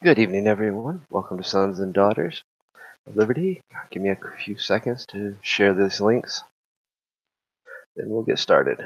Good evening, everyone. Welcome to Sons and Daughters of Liberty. Give me a few seconds to share these links, then we'll get started.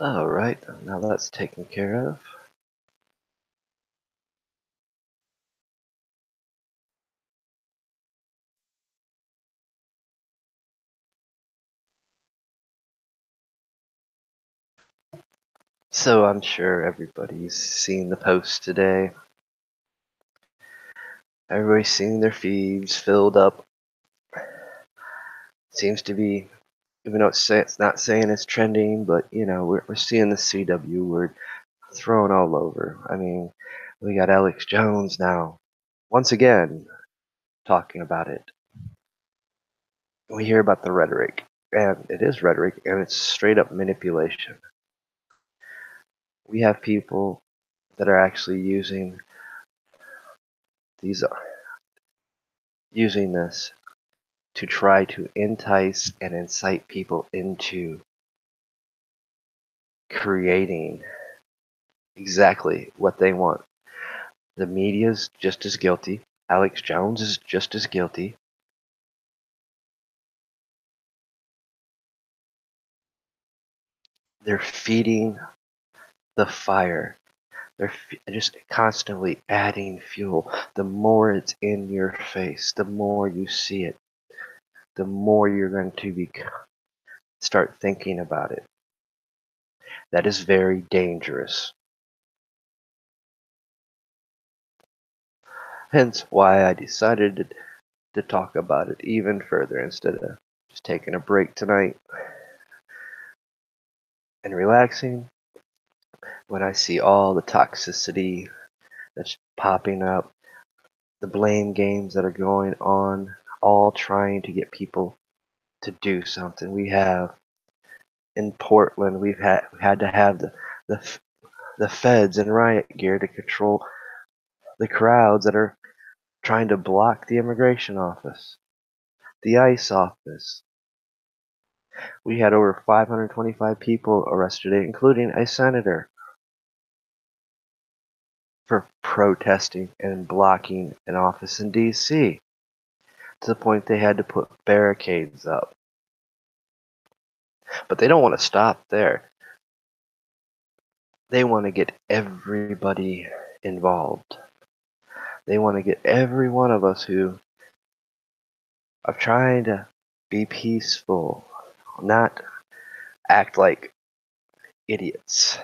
Alright, now that's taken care of. So I'm sure everybody's seen the post today. Everybody's seeing their feeds filled up. Seems to be, even though it's not saying it's trending, but you know, we're seeing the CW word thrown all over. I mean, we got Alex Jones now, once again, talking about it. We hear about the rhetoric, and it is rhetoric, and it's straight up manipulation. We have people that are actually using this to try to entice and incite people into creating exactly what they want. The media's just as guilty. Alex Jones is just as guilty. They're feeding the fire. They're just constantly adding fuel. The more it's in your face, the more you see it, the more you're going to start thinking about it. That is very dangerous. Hence why I decided to talk about it even further instead of just taking a break tonight and relaxing. When I see all the toxicity that's popping up, the blame games that are going on, all trying to get people to do something. We have in Portland, we had to have the the feds in riot gear to control the crowds that are trying to block the immigration office, the ICE office. We had over 525 people arrested, including a senator, for protesting and blocking an office in D.C. to the point they had to put barricades up. But they don't want to stop there. They want to get everybody involved. They want to get every one of us who are trying to be peaceful, not act like idiots.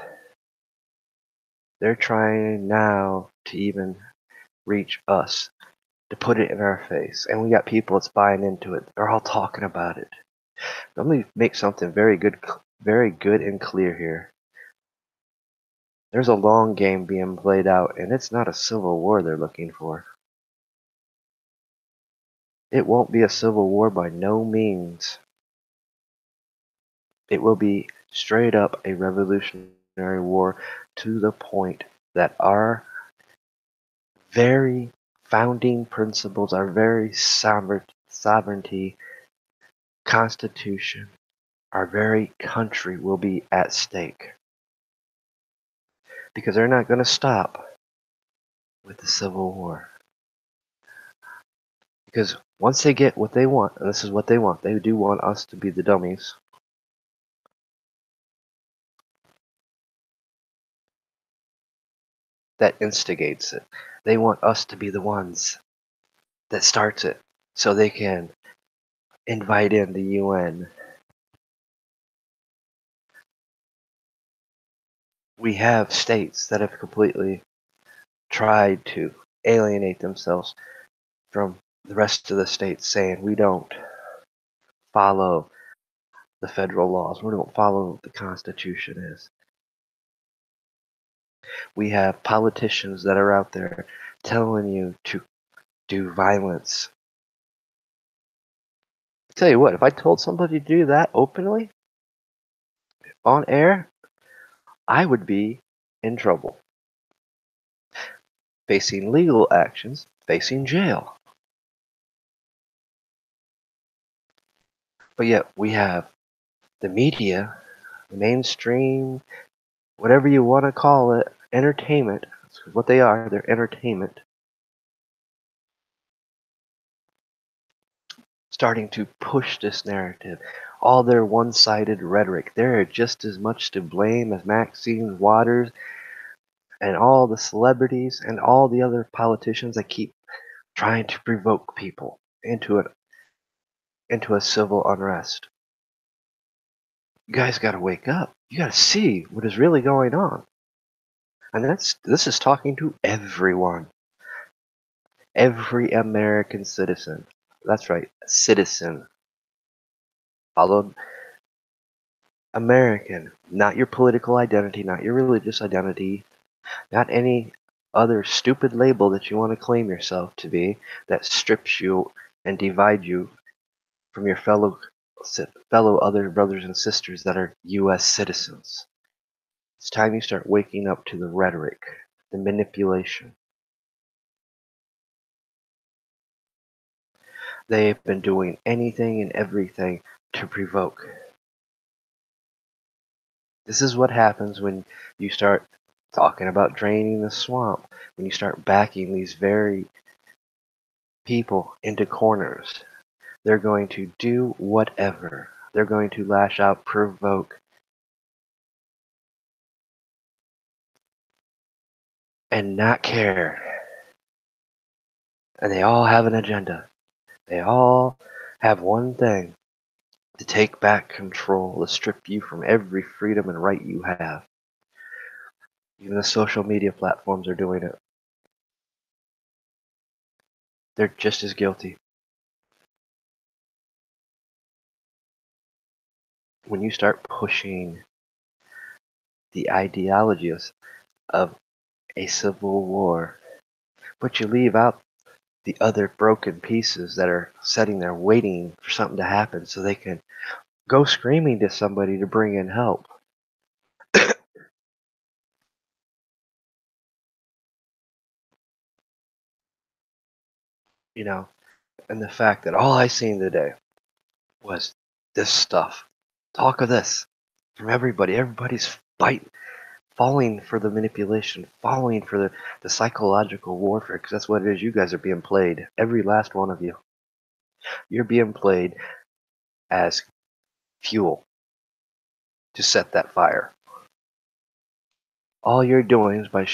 They're trying now to even reach us, to put it in our face. And we got people that's buying into it. They're all talking about it. Let me make something very good and clear here. There's a long game being played out, and it's not a civil war they're looking for. It won't be a civil war by no means. It will be straight up a revolutionary war to the point that our very founding principles, our very sovereignty, constitution, our very country will be at stake. Because they're not going to stop with the Civil War. Because once they get what they want, and this is what they want, they do want us to be the dummies. That instigates it. They want us to be the ones that starts it so they can invite in the UN. We have states that have completely tried to alienate themselves from the rest of the states, saying we don't follow the federal laws, we don't follow what the Constitution is. We have politicians that are out there telling you to do violence. I tell you what, if I told somebody to do that openly on air, I would be in trouble, facing legal actions, facing jail. But yet we have the media, the mainstream, whatever you want to call it, entertainment. That's what they are. They're entertainment. Starting to push this narrative. All their one-sided rhetoric. They're just as much to blame as Maxine Waters and all the celebrities and all the other politicians that keep trying to provoke people into a civil unrest. You guys got to wake up. You got to see what is really going on. And this is talking to everyone. Every American citizen. That's right, citizen. Followed American, not your political identity, not your religious identity, not any other stupid label that you want to claim yourself to be that strips you and divides you from your fellow other brothers and sisters that are U.S. citizens. It's time you start waking up to the rhetoric, the manipulation. They've been doing anything and everything to provoke. This is what happens when you start talking about draining the swamp, when you start backing these very people into corners. They're going to do whatever. They're going to lash out, provoke. and not care. And they all have an agenda. They all have one thing: to take back control, to strip you from every freedom and right you have. Even the social media platforms are doing it. They're just as guilty. When you start pushing the ideologies of a civil war, but you leave out the other broken pieces that are sitting there waiting for something to happen so they can go screaming to somebody to bring in help. You know, and the fact that all I seen today was this stuff. Talk of this from everybody. Everybody's falling for the manipulation, falling for the psychological warfare, because that's what it is. You guys are being played. Every last one of you. You're being played as fuel to set that fire. All you're doing is by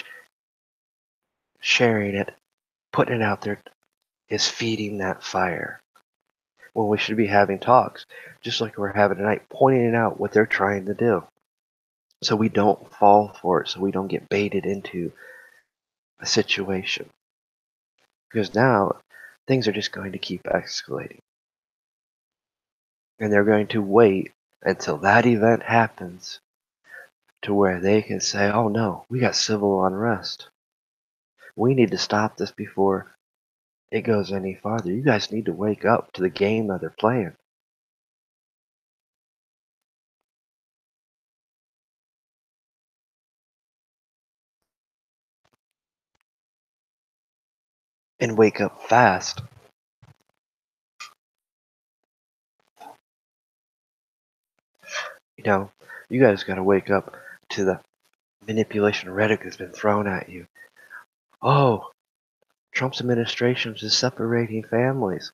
sharing it, putting it out there, is feeding that fire. When we should be having talks, just like we're having tonight, pointing out what they're trying to do. So we don't fall for it, so we don't get baited into a situation. Because now things are just going to keep escalating. And they're going to wait until that event happens to where they can say, oh no, we got civil unrest. We need to stop this before it goes any farther. You guys need to wake up to the game that they're playing. And wake up fast. You know, you guys got to wake up to the manipulation rhetoric that's been thrown at you. Oh, Trump's administration is separating families.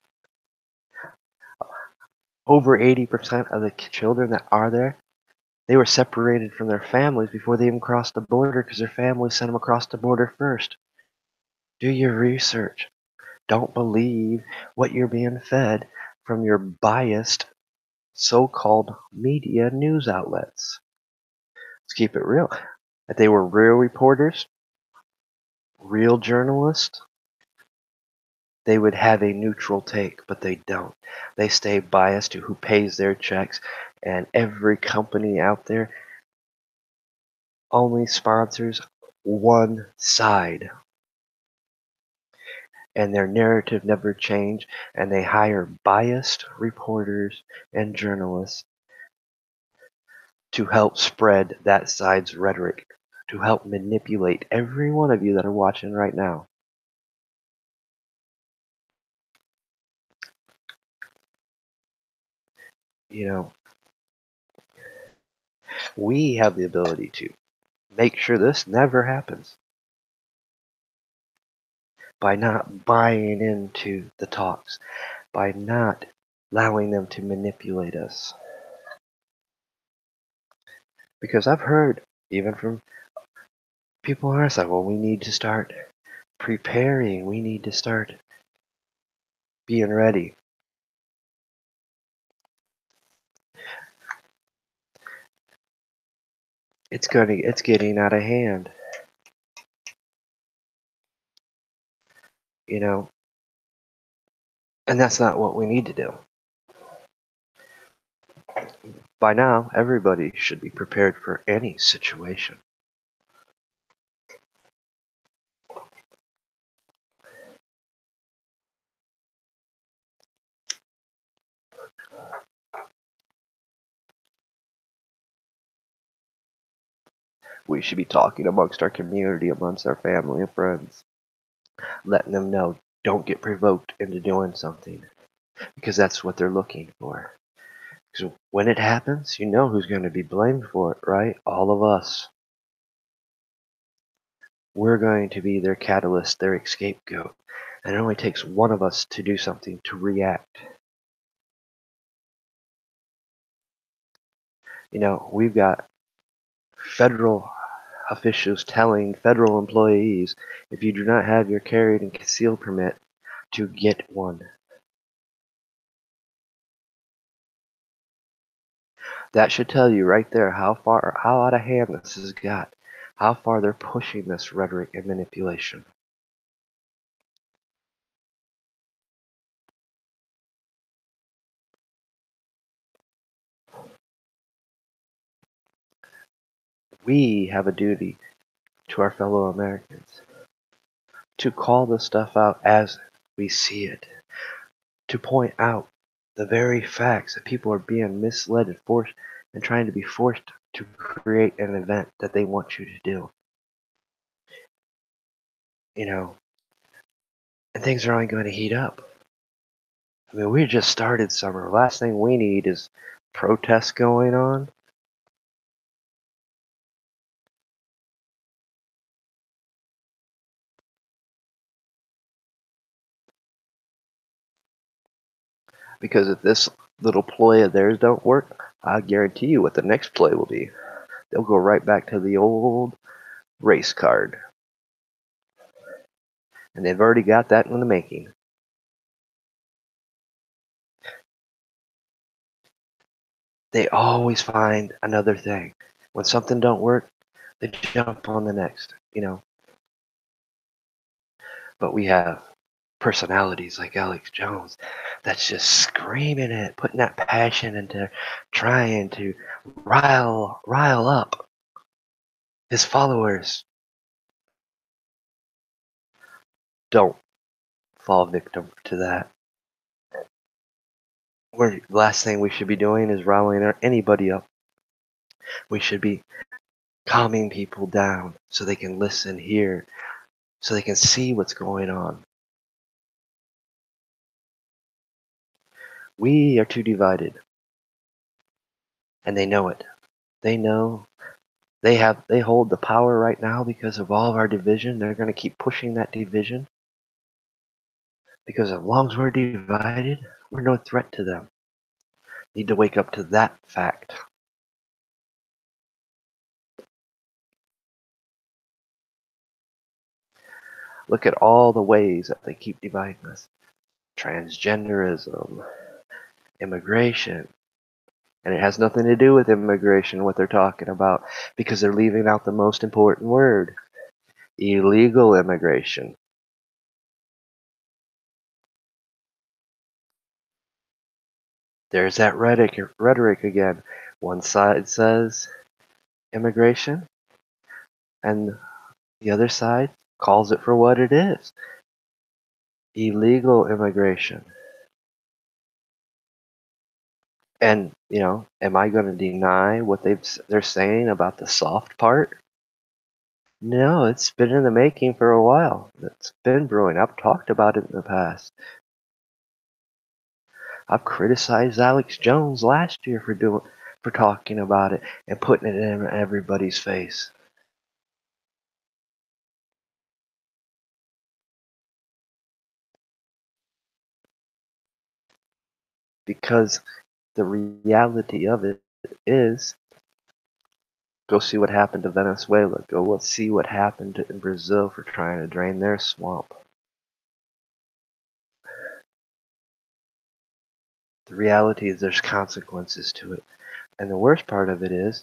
Over 80% of the children that are there, they were separated from their families before they even crossed the border because their families sent them across the border first. Do your research. Don't believe what you're being fed from your biased so-called media news outlets. Let's keep it real. If they were real reporters, real journalists, they would have a neutral take, but they don't. They stay biased to who pays their checks, and every company out there only sponsors one side. And their narrative never change, and they hire biased reporters and journalists to help spread that side's rhetoric, to help manipulate every one of you that are watching right now. You know, we have the ability to make sure this never happens by not buying into the talks, by not allowing them to manipulate us. Because I've heard, even from people on our side, well, we need to start preparing, we need to start being ready. It's getting out of hand. You know, and that's not what we need to do. By now, everybody should be prepared for any situation. We should be talking amongst our community, amongst our family and friends, letting them know, don't get provoked into doing something, because that's what they're looking for. Because when it happens, you know who's going to be blamed for it, right? All of us. We're going to be their catalyst, their scapegoat. And it only takes one of us to do something to react. You know, we've got federal officials telling federal employees if you do not have your carried and concealed permit to get one. That should tell you right there how out of hand this has got, how far they're pushing this rhetoric and manipulation. We have a duty to our fellow Americans to call this stuff out as we see it, to point out the very facts that people are being misled and forced and trying to be forced to create an event that they want you to do. You know, and things are only going to heat up. I mean, we just started summer. Last thing we need is protests going on. Because if this little ploy of theirs don't work, I guarantee you what the next ploy will be. They'll go right back to the old race card. And they've already got that in the making. They always find another thing. When something don't work, they jump on the next. But we have personalities like Alex Jones that's just screaming it, putting that passion into trying to rile up his followers. Don't fall victim to that. The last thing we should be doing is riling anybody up. We should be calming people down so they can listen, hear, so they can see what's going on. We are too divided, and they know it. They know they hold the power right now because of all of our division. They're going to keep pushing that division because as long as we're divided, we're no threat to them. Need to wake up to that fact. Look at all the ways that they keep dividing us. Transgenderism, immigration. And it has nothing to do with immigration, what they're talking about, because they're leaving out the most important word: illegal immigration. There's that rhetoric again. One side says immigration, and the other side calls it for what it is: illegal immigration. And, am I going to deny what they're saying about the soft part? No, it's been in the making for a while. It's been brewing. I've talked about it in the past. I've criticized Alex Jones last year for talking about it and putting it in everybody's face. Because the reality of it is, go see what happened to Venezuela. Go see what happened in Brazil for trying to drain their swamp. The reality is there's consequences to it. And the worst part of it is,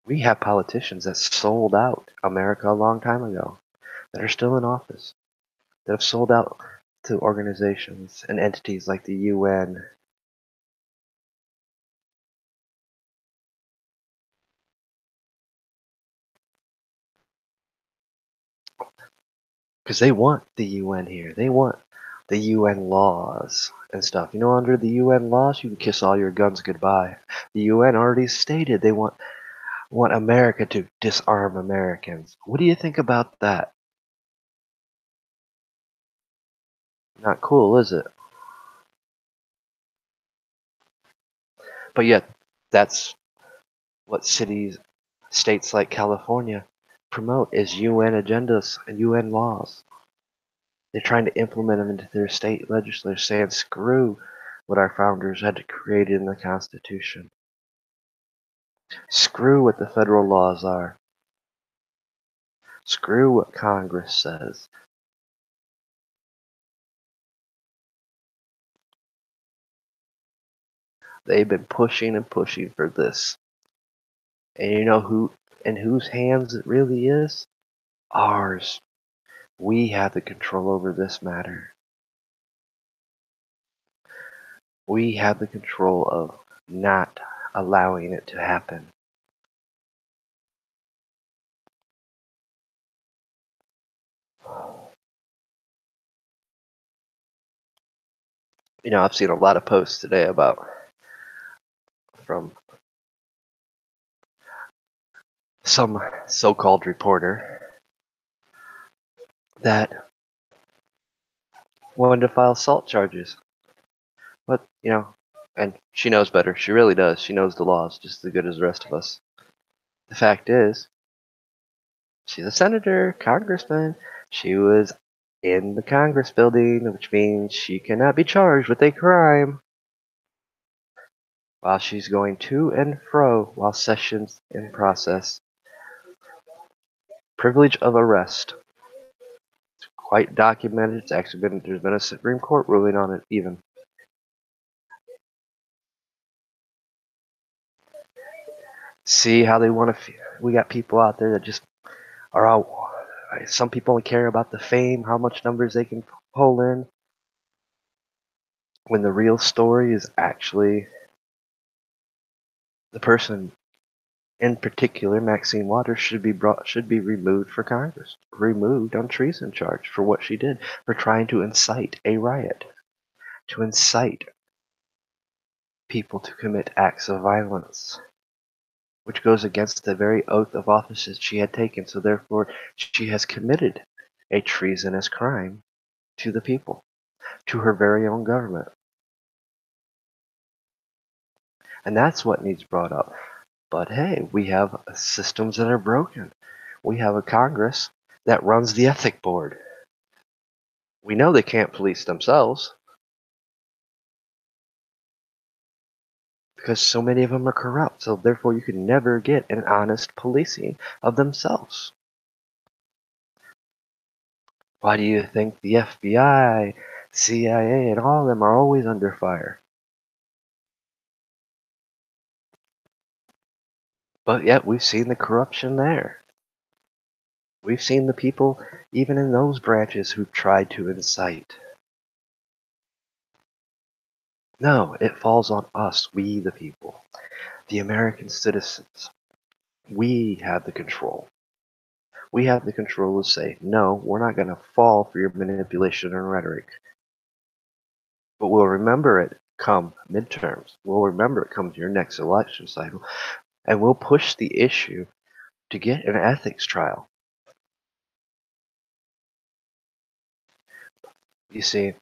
we have politicians that sold out America a long time ago, that are still in office, that have sold out to organizations and entities like the UN. Because they want the UN here. They want the UN laws and stuff. Under the UN laws, you can kiss all your guns goodbye. The UN already stated they want America to disarm Americans. What do you think about that? Not cool, is it? But yet, that's what states like California promote is UN agendas and UN laws. They're trying to implement them into their state legislature, saying screw what our founders had created in the Constitution. Screw what the federal laws are. Screw what Congress says. They've been pushing and pushing for this. And you know who in whose hands it really is? Ours. We have the control over this matter. We have the control of not allowing it to happen. You know, I've seen a lot of posts today about from some so-called reporter that wanted to file assault charges. But, you know, and she knows better. She really does. She knows the laws just as good as the rest of us. The fact is, she's a senator, congressman. She was in the Congress building, which means she cannot be charged with a crime while she's going to and fro while sessions in process. Privilege of arrest. Quite documented. It's actually there's been a Supreme Court ruling on it even. See how they want to. We got people out there that just are all. Some people only care about the fame, how much numbers they can pull in, when the real story is actually the person in particular, Maxine Waters, should be removed for Congress, removed on treason charge for what she did, for trying to incite a riot, to incite people to commit acts of violence, which goes against the very oath of office that she had taken. So therefore, she has committed a treasonous crime to the people, to her very own government. And that's what needs brought up. But hey, we have systems that are broken. We have a Congress that runs the ethic board. We know they can't police themselves because so many of them are corrupt. So therefore, you can never get an honest policing of themselves. Why do you think the FBI, CIA, and all of them are always under fire? But yet we've seen the corruption there. We've seen the people, even in those branches, who've tried to incite. No, it falls on us, we the people, the American citizens. We have the control. We have the control to say, no, we're not going to fall for your manipulation and rhetoric. But we'll remember it come midterms. We'll remember it come to your next election cycle. And we'll push the issue to get an ethics trial. You see,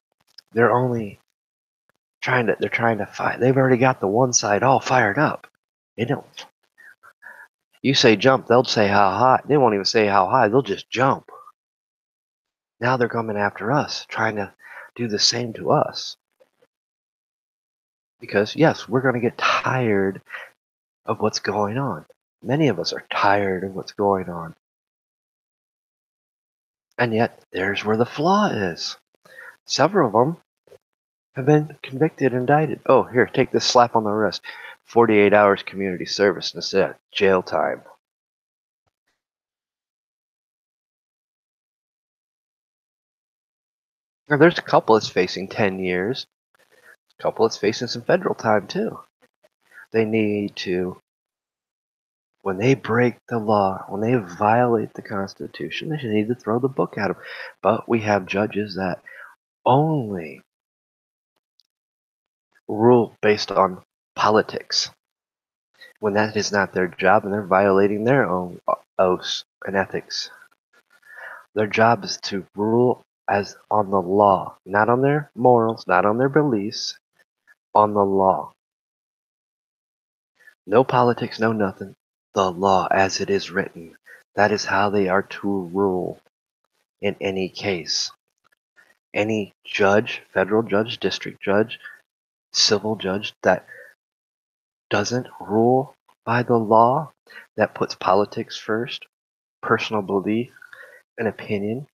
they're only they're trying to fight. They've already got the one side all fired up. They don't. You say jump, they'll say how high. They won't even say how high. They'll just jump. Now they're coming after us, trying to do the same to us. Because yes, we're going to get tired of what's going on. Many of us are tired of what's going on. And yet, there's where the flaw is. Several of them have been convicted and indicted. Oh, here, take this slap on the wrist. 48 hours community service instead of jail time. Now, there's a couple that's facing 10 years. A couple that's facing some federal time, too. They need to, when they break the law, when they violate the Constitution, they need to throw the book at them. But we have judges that only rule based on politics when that is not their job and they're violating their own oaths and ethics. Their job is to rule as on the law, not on their morals, not on their beliefs, on the law. No politics, no nothing. The law as it is written. That is how they are to rule in any case. Any judge, federal judge, district judge, civil judge that doesn't rule by the law, that puts politics first, personal belief, an opinion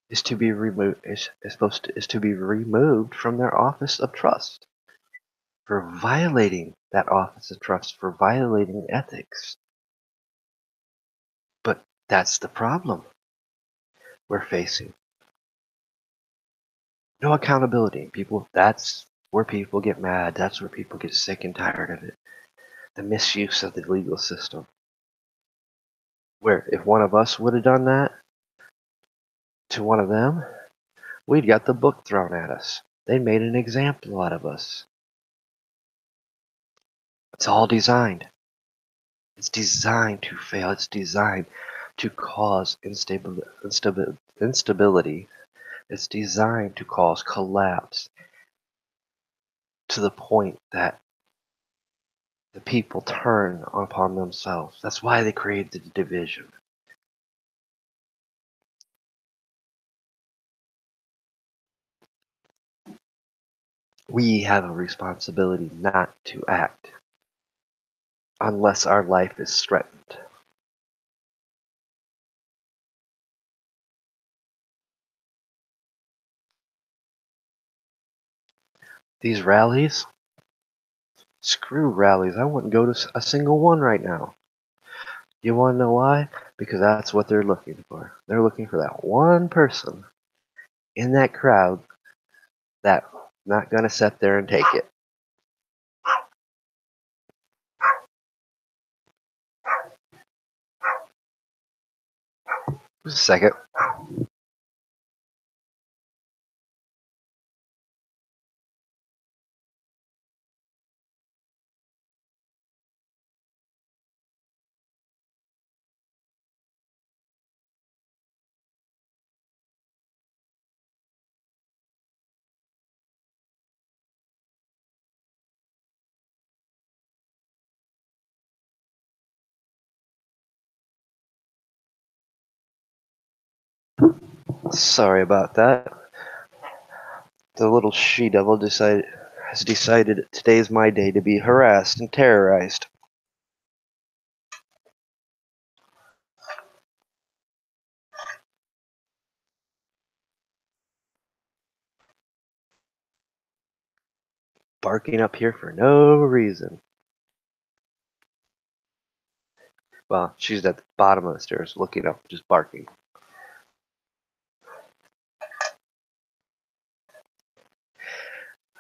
is to be removed is to be removed from their office of trust for violating that office of trust, for violating ethics. But that's the problem we're facing. No accountability. That's where people get mad. That's where people get sick and tired of it. The misuse of the legal system. Where if one of us would have done that to one of them, we'd got the book thrown at us. They made an example out of us. It's all designed. It's designed to fail. It's designed to cause instability. It's designed to cause collapse to the point that the people turn upon themselves. That's why they created the division. We have a responsibility not to act unless our life is threatened. These rallies, screw rallies. I wouldn't go to a single one right now. You want to know why? Because that's what they're looking for. They're looking for that one person in that crowd that not going to sit there and take it. Just a second. Sorry about that. The little she-devil has decided today's my day to be harassed and terrorized. Barking up here for no reason. Well, she's at the bottom of the stairs looking up, just barking.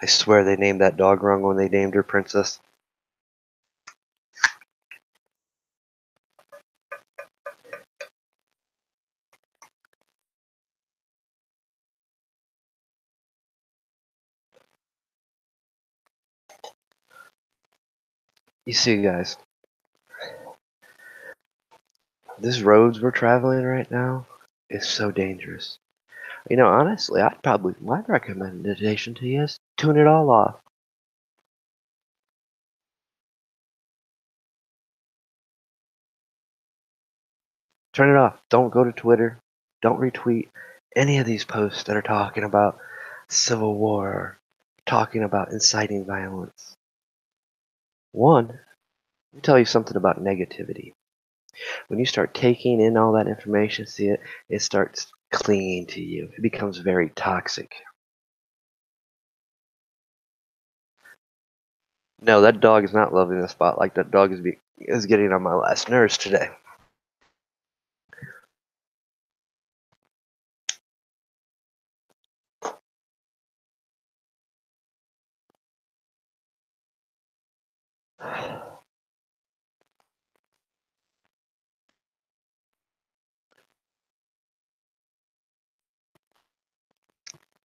I swear they named that dog wrong when they named her Princess. You see, guys, this roads we're traveling right now is so dangerous. You know, honestly, my recommendation to you is tune it all off. Turn it off. Don't go to Twitter. Don't retweet any of these posts that are talking about civil war, talking about inciting violence. One, let me tell you something about negativity. When you start taking in all that information, it starts clinging to you. It becomes very toxic. No, that dog is not loving the spotlight. That dog is getting on my last nerves today.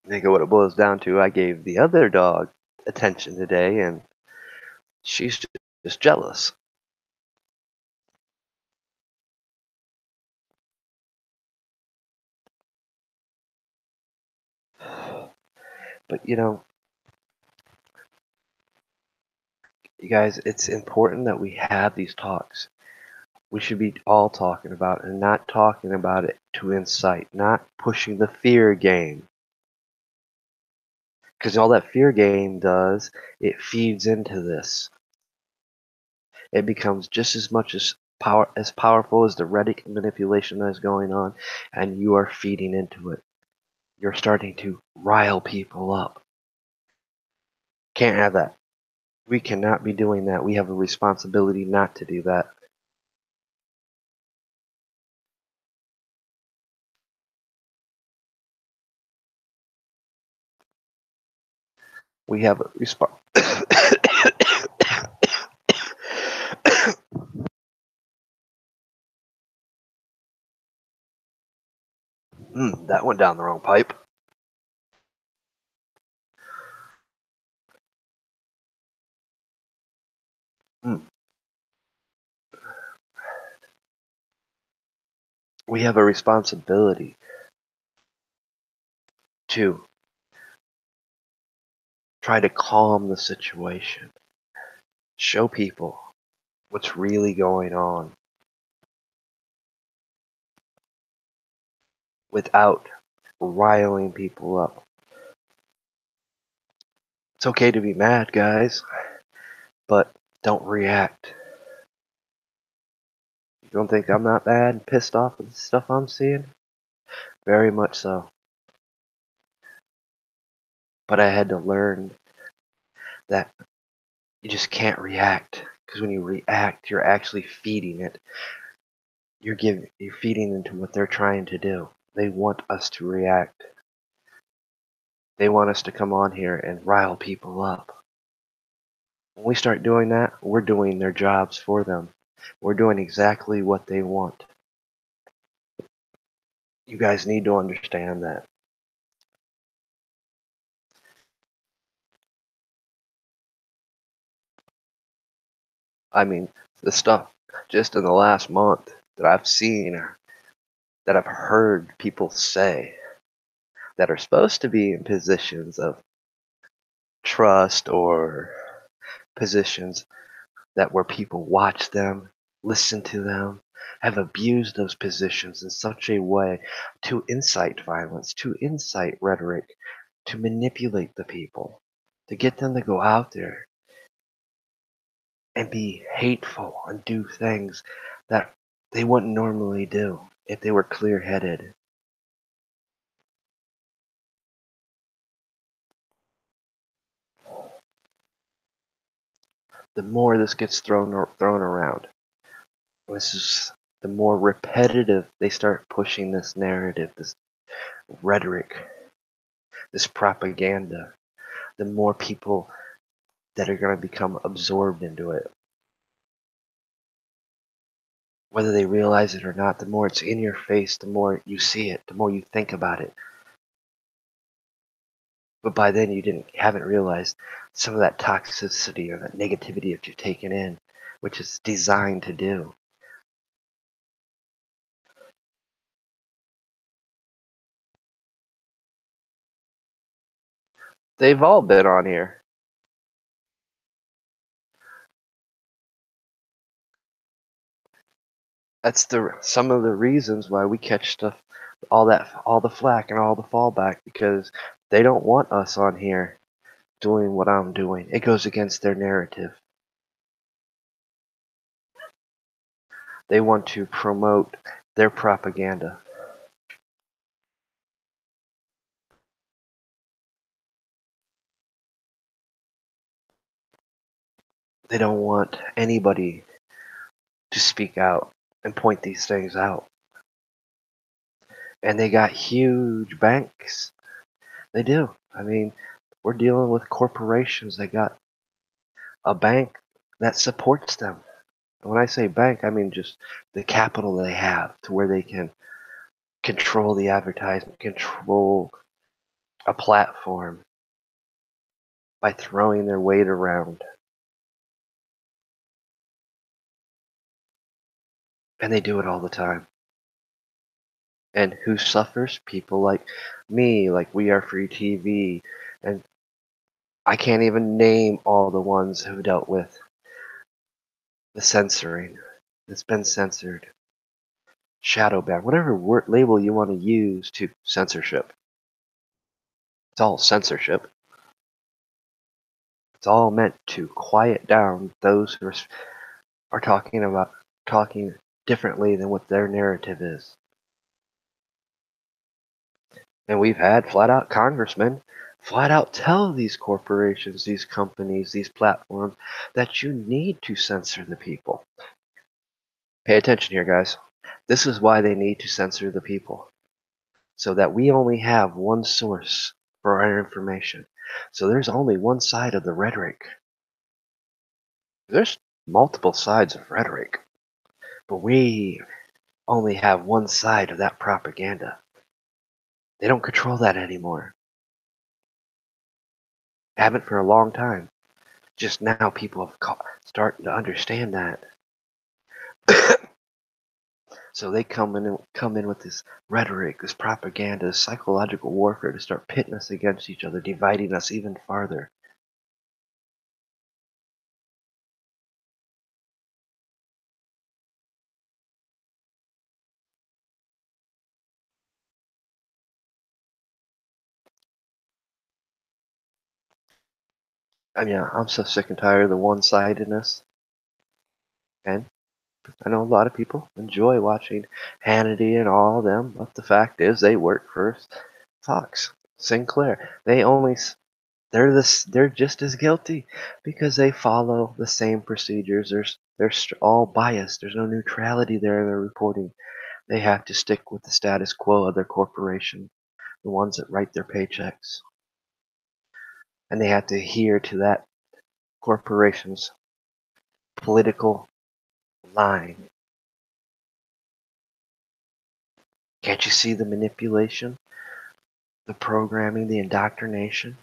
I think what it boils down to, I gave the other dog attention today, and she's just jealous. But you guys, it's important that we have these talks. We should be all talking about it and not talking about it to incite, not pushing the fear game. Because all that fear game does, it feeds into this. It becomes just as much as as powerful as the rhetoric manipulation that is going on, and you are feeding into it. You're starting to rile people up. Can't have that. We cannot be doing that. We have a responsibility not to do that. We have a that went down the wrong pipe. Mm. We have a responsibility to try to calm the situation, show people what's really going on without riling people up. It's okay to be mad, guys, but don't react. You don't think I'm not mad and pissed off with the stuff I'm seeing? Very much so. But I had to learn that you just can't react, because when you react, you're actually feeding it. You're feeding into what they're trying to do. They want us to react. They want us to come on here and rile people up. When we start doing that, we're doing their jobs for them. We're doing exactly what they want. You guys need to understand that. I mean, the stuff just in the last month that I've seen, that I've heard people say, that are supposed to be in positions of trust or positions that where people watch them, listen to them, have abused those positions in such a way to incite violence, to incite rhetoric, to manipulate the people, to get them to go out there and be hateful and do things that they wouldn't normally do if they were clear headed. The more this gets thrown around, this is the more repetitive they start pushing this narrative, this rhetoric, this propaganda, the more people that are going to become absorbed into it. Whether they realize it or not, the more it's in your face, the more you see it, the more you think about it. But by then you haven't realized some of that toxicity or that negativity that you've taken in, which is designed to do. They've all been on here. That's some of the reasons why we catch stuff, all the flack and all the fallback, because they don't want us on here doing what I'm doing. It goes against their narrative. They want to promote their propaganda. They don't want anybody to speak out and point these things out. And they got huge banks. They do. I mean, we're dealing with corporations. They got a bank that supports them. And when I say bank, I mean just the capital they have to where they can control the advertisement, control a platform by throwing their weight around. And they do it all the time. And who suffers? People like me, like We Are Free TV, and I can't even name all the ones who dealt with the censoring. It's been censored, shadow banned, whatever label you want to use to censorship. It's all censorship. It's all meant to quiet down those who are talking about talking differently than what their narrative is. And we've had flat out congressmen flat out tell these corporations, these companies, these platforms that you need to censor the people. Pay attention here, guys. This is why they need to censor the people, so that we only have one source for our information. So there's only one side of the rhetoric. There's multiple sides of rhetoric, but we only have one side of that propaganda. They don't control that anymore. Haven't for a long time. Just now people have starting to understand that. So they come in with this rhetoric, this propaganda, this psychological warfare to start pitting us against each other, dividing us even farther. I mean, I'm so sick and tired of the one-sidedness. And I know a lot of people enjoy watching Hannity and all of them, but the fact is they work for Fox, Sinclair. They're just as guilty because they follow the same procedures. They're all biased. There's no neutrality there in their reporting. They have to stick with the status quo of their corporation, the ones that write their paychecks, and they have to adhere to that corporation's political line. Can't you see the manipulation, the programming, the indoctrination?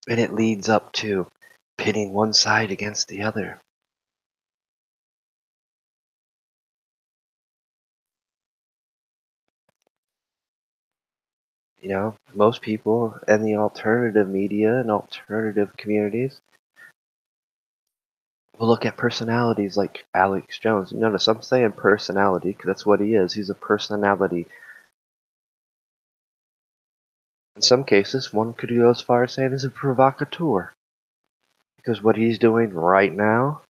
And it leads up to pitting one side against the other. You know, most people in the alternative media and alternative communities will look at personalities like Alex Jones. You notice I'm saying personality because that's what he is. He's a personality. In some cases, one could go as far as saying he's a provocateur. Because what he's doing right now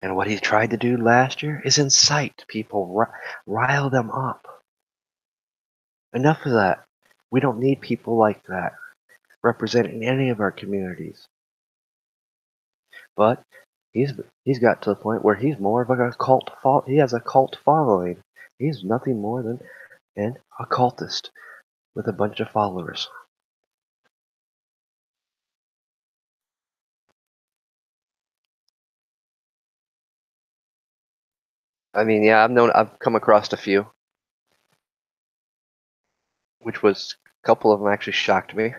and what he tried to do last year is incite people, rile them up. Enough of that. We don't need people like that representing any of our communities. But he's he's got to the point where he's more of a cult. He has a cult following. He's nothing more than an occultist with a bunch of followers. I mean, yeah, I've come across a few, which was a couple of them actually shocked me.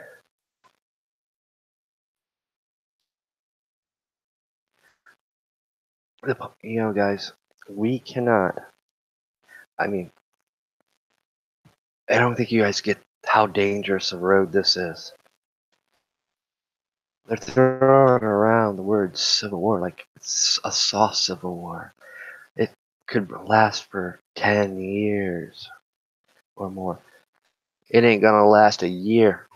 You know, guys, we cannot. I mean, I don't think you guys get how dangerous a road this is. They're throwing around the word civil war like it's a soft civil war. It could last for 10 years or more. It ain't gonna last a year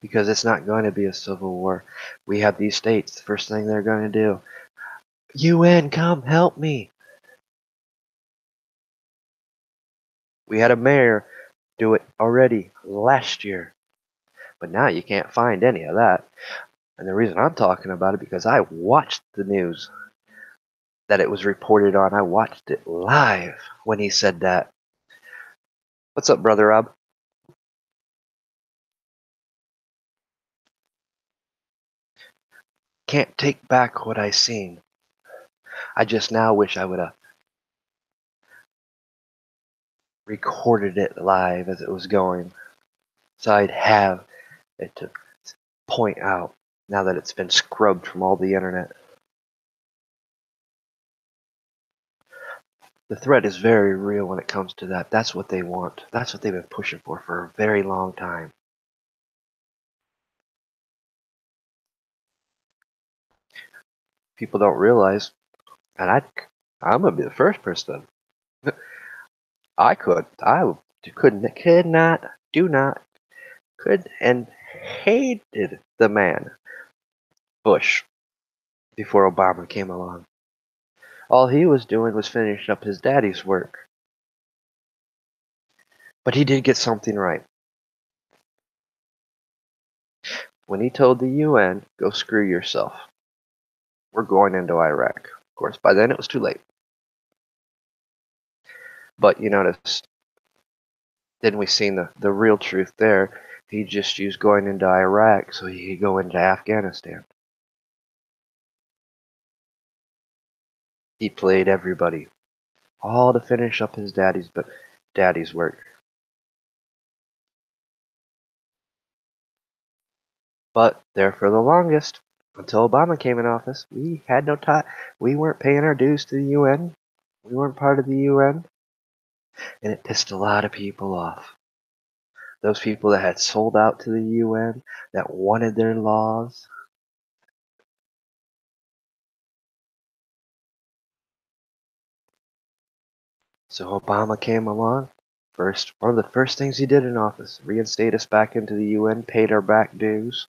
because it's not going to be a civil war. We have these states. The first thing they're going to do, UN, come help me. We had a mayor do it already last year, but now you can't find any of that. And the reason I'm talking about it because I watched the news that it was reported on. I watched it live when he said that. What's up, brother Rob? Can't take back what I seen. I just now wish I would have recorded it live as it was going, so I'd have it to point out now that it's been scrubbed from all the internet. The threat is very real when it comes to that. That's what they want. That's what they've been pushing for a very long time. People don't realize, and I'm gonna be the first person. I couldn't, could not, do not, could, and hated the man, Bush, before Obama came along. All he was doing was finishing up his daddy's work. But he did get something right. When he told the UN, go screw yourself. We're going into Iraq. Of course, by then it was too late. But you notice, then we seen the real truth there. He just used going into Iraq so he could go into Afghanistan. He played everybody, all to finish up his daddy's work. But there for the longest, until Obama came in office, we had no time. We weren't paying our dues to the UN. We weren't part of the UN, and it pissed a lot of people off. Those people that had sold out to the UN, that wanted their laws. So Obama came along. One of the first things he did in office, reinstate us back into the UN, paid our back dues.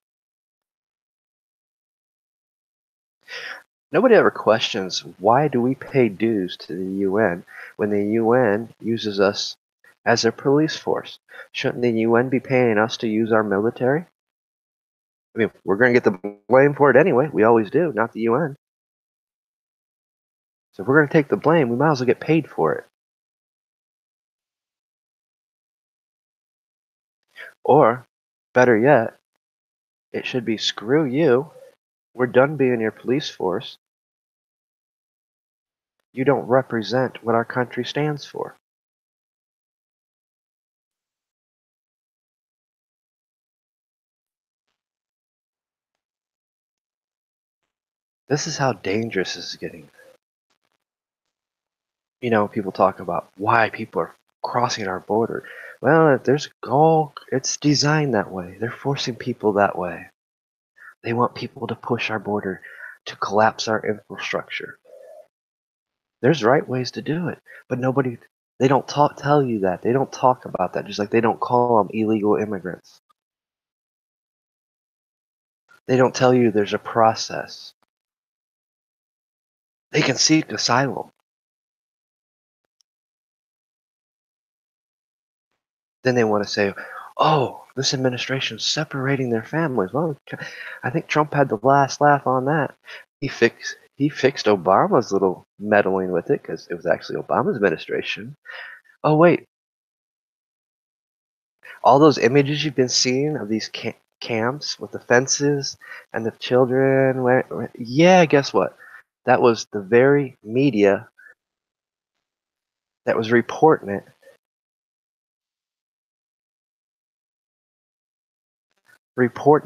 Nobody ever questions why do we pay dues to the UN when the UN uses us as their police force. Shouldn't the UN be paying us to use our military? I mean, we're going to get the blame for it anyway. We always do, not the UN. So if we're going to take the blame, we might as well get paid for it. Or, better yet, it should be screw you. We're done being your police force. You don't represent what our country stands for. This is how dangerous this is getting. You know, people talk about why people are crossing our border. Well, there's all it's designed that way. They're forcing people that way. They want people to push our border to collapse our infrastructure. There's right ways to do it, but they don't tell you that. They don't talk about that, just like they don't call them illegal immigrants. They don't tell you there's a process. They can seek asylum. Then they want to say, oh, this administration's separating their families. Well, I think Trump had the last laugh on that. He fixed Obama's little meddling with it because it was actually Obama's administration. Oh wait, all those images you've been seeing of these camps with the fences and the children. Yeah, guess what? That was the very media that was reporting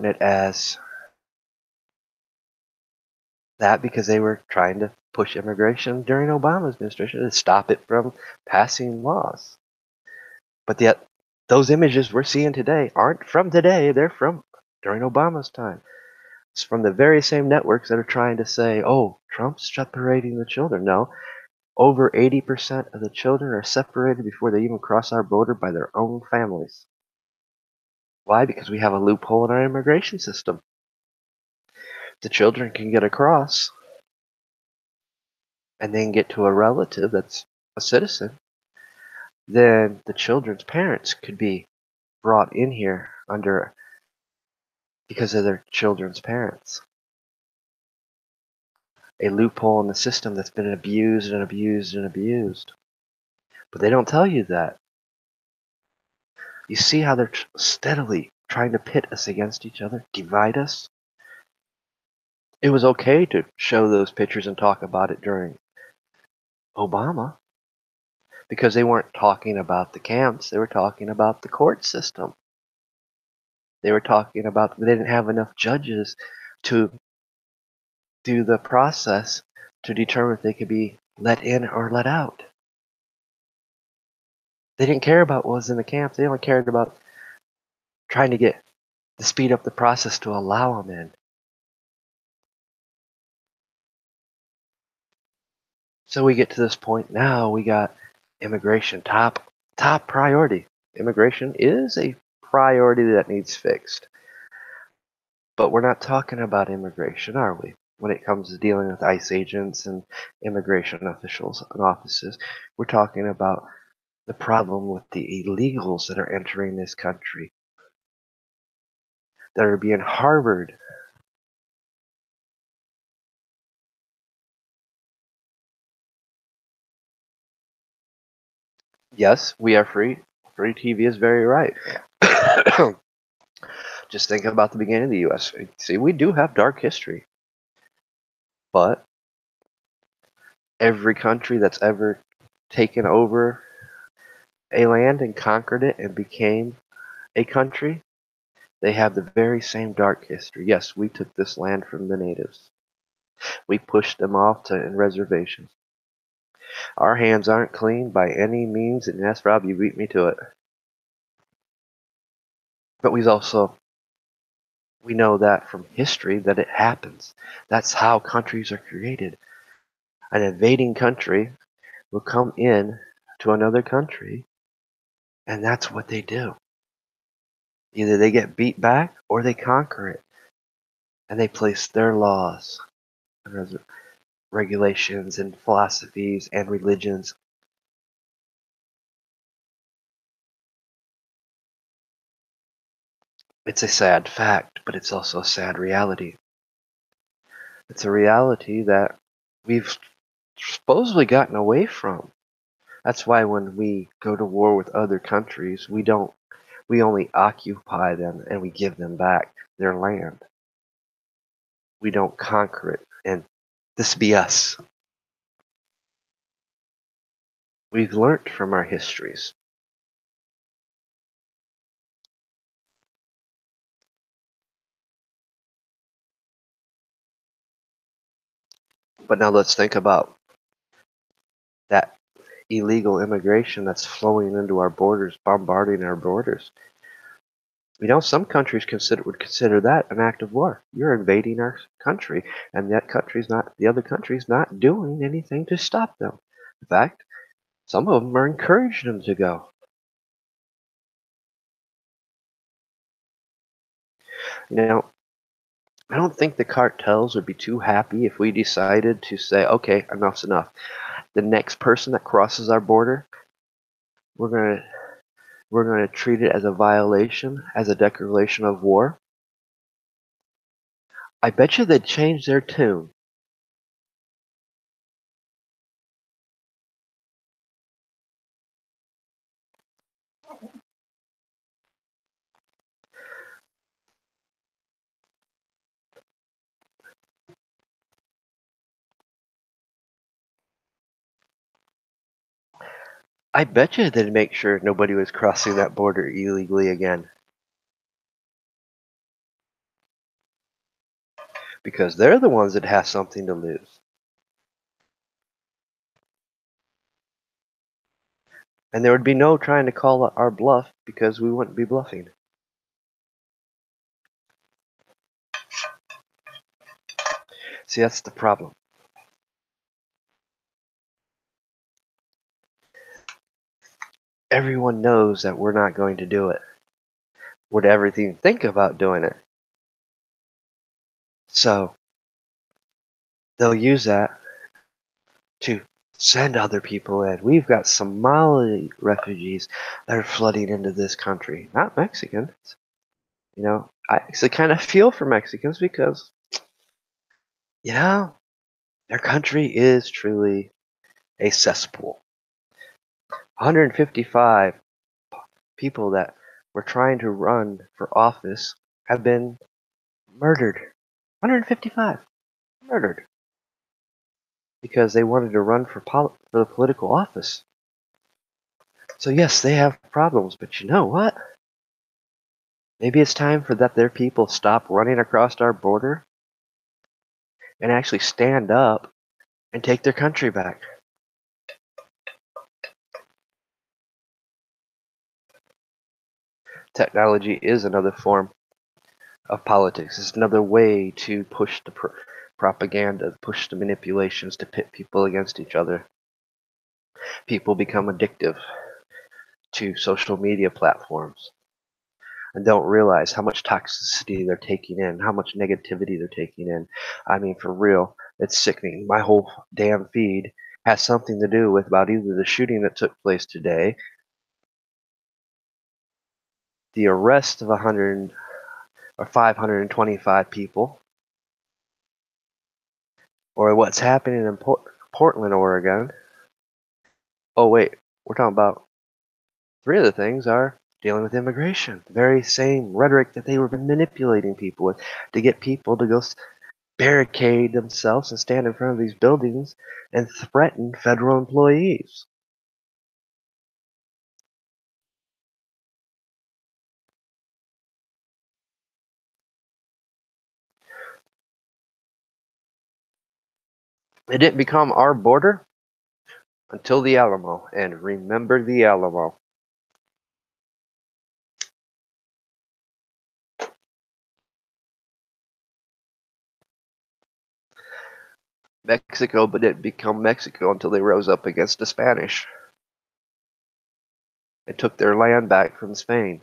it as that because they were trying to push immigration during Obama's administration to stop it from passing laws. But yet, those images we're seeing today aren't from today. They're from during Obama's time. It's from the very same networks that are trying to say, oh, Trump's separating the children. No, over 80% of the children are separated before they even cross our border by their own families. Why? Because we have a loophole in our immigration system. The children can get across and then get to a relative that's a citizen, then the children's parents could be brought in here under because of their children's parents. A loophole in the system that's been abused and abused and abused. But they don't tell you that. You see how they're steadily trying to pit us against each other, divide us? It was okay to show those pictures and talk about it during Obama because they weren't talking about the camps, they were talking about the court system. They were talking about they didn't have enough judges to do the process to determine if they could be let in or let out. They didn't care about what was in the camps. They only cared about trying to speed up the process to allow them in. So we get to this point now, we got immigration top priority. Immigration is a priority that needs fixed. But we're not talking about immigration, are we? When it comes to dealing with ICE agents and immigration officials and offices, we're talking about the problem with the illegals that are entering this country, that are being harbored. Yes, we are free. Free TV is very right. Just think about the beginning of the U.S. See, we do have dark history, but every country that's ever taken over a land and conquered it and became a country, they have the very same dark history. Yes, we took this land from the natives. We pushed them off to in reservations. Our hands aren't clean by any means, and yes, Rob, you beat me to it. But we know that from history that it happens. That's how countries are created. An invading country will come in to another country, and that's what they do. Either they get beat back or they conquer it, and they place their laws and regulations and philosophies and religions. It's a sad fact, but it's also a sad reality. It's a reality that we've supposedly gotten away from. That's why when we go to war with other countries, we only occupy them and we give them back their land. We don't conquer it. And this be us. We've learnt from our histories. But now let's think about that illegal immigration that's flowing into our borders, bombarding our borders. Some countries would consider that an act of war. You're invading our country, and the other country's not doing anything to stop them. In fact, some of them are encouraging them to go. You know, I don't think the cartels would be too happy if we decided to say, okay, enough's enough. The next person that crosses our border, we're gonna we're gonna treat it as a violation, as a declaration of war. I bet you they'd change their tune. I bet you they'd make sure nobody was crossing that border illegally again, because they're the ones that have something to lose. And there would be no trying to call our bluff because we wouldn't be bluffing. See, that's the problem. Everyone knows that we're not going to do it. Would everything think about doing it? So they'll use that to send other people in. We've got Somali refugees that are flooding into this country, not Mexicans. I actually kind of feel for Mexicans because, you know, their country is truly a cesspool. 155 people that were trying to run for office have been murdered. 155 murdered because they wanted to run for the political office. So yes, they have problems, but you know what? Maybe it's time for their people stop running across our border and actually stand up and take their country back. Technology is another form of politics. It's another way to push propaganda, push the manipulations to pit people against each other. People become addictive to social media platforms and don't realize how much toxicity they're taking in, how much negativity they're taking in. I mean, for real, it's sickening. My whole damn feed has something to do with about either the shooting that took place today, the arrest of 100 or 525 people, or what's happening in Portland, Oregon. Oh, wait, we're talking about three of the things are dealing with immigration. The very same rhetoric that they were manipulating people with to get people to go barricade themselves and stand in front of these buildings and threaten federal employees. It didn't become our border until the Alamo, and remember the Alamo. Mexico, but it didn't become Mexico until they rose up against the Spanish and took their land back from Spain.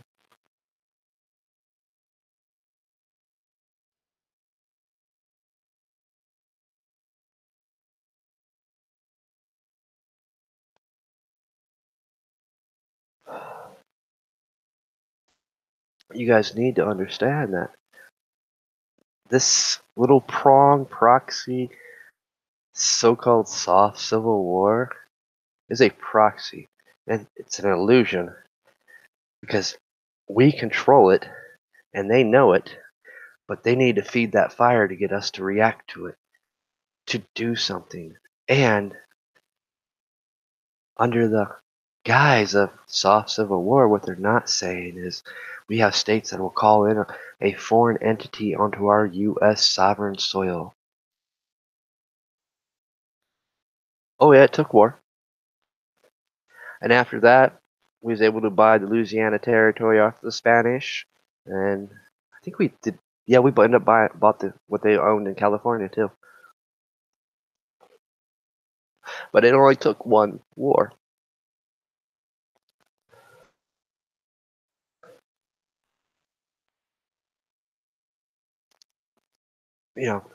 You guys need to understand that this little prong proxy so-called soft civil war is a proxy, and it's an illusion because we control it and they know it, but they need to feed that fire to get us to react to it, to do something. And under the guise of soft civil war, what they're not saying is we have states that will call in a foreign entity onto our U.S. sovereign soil. Oh yeah, it took war. And after that, we was able to buy the Louisiana territory off the Spanish, and I think we did. Yeah, we ended up bought what they owned in California too. But it only took one war.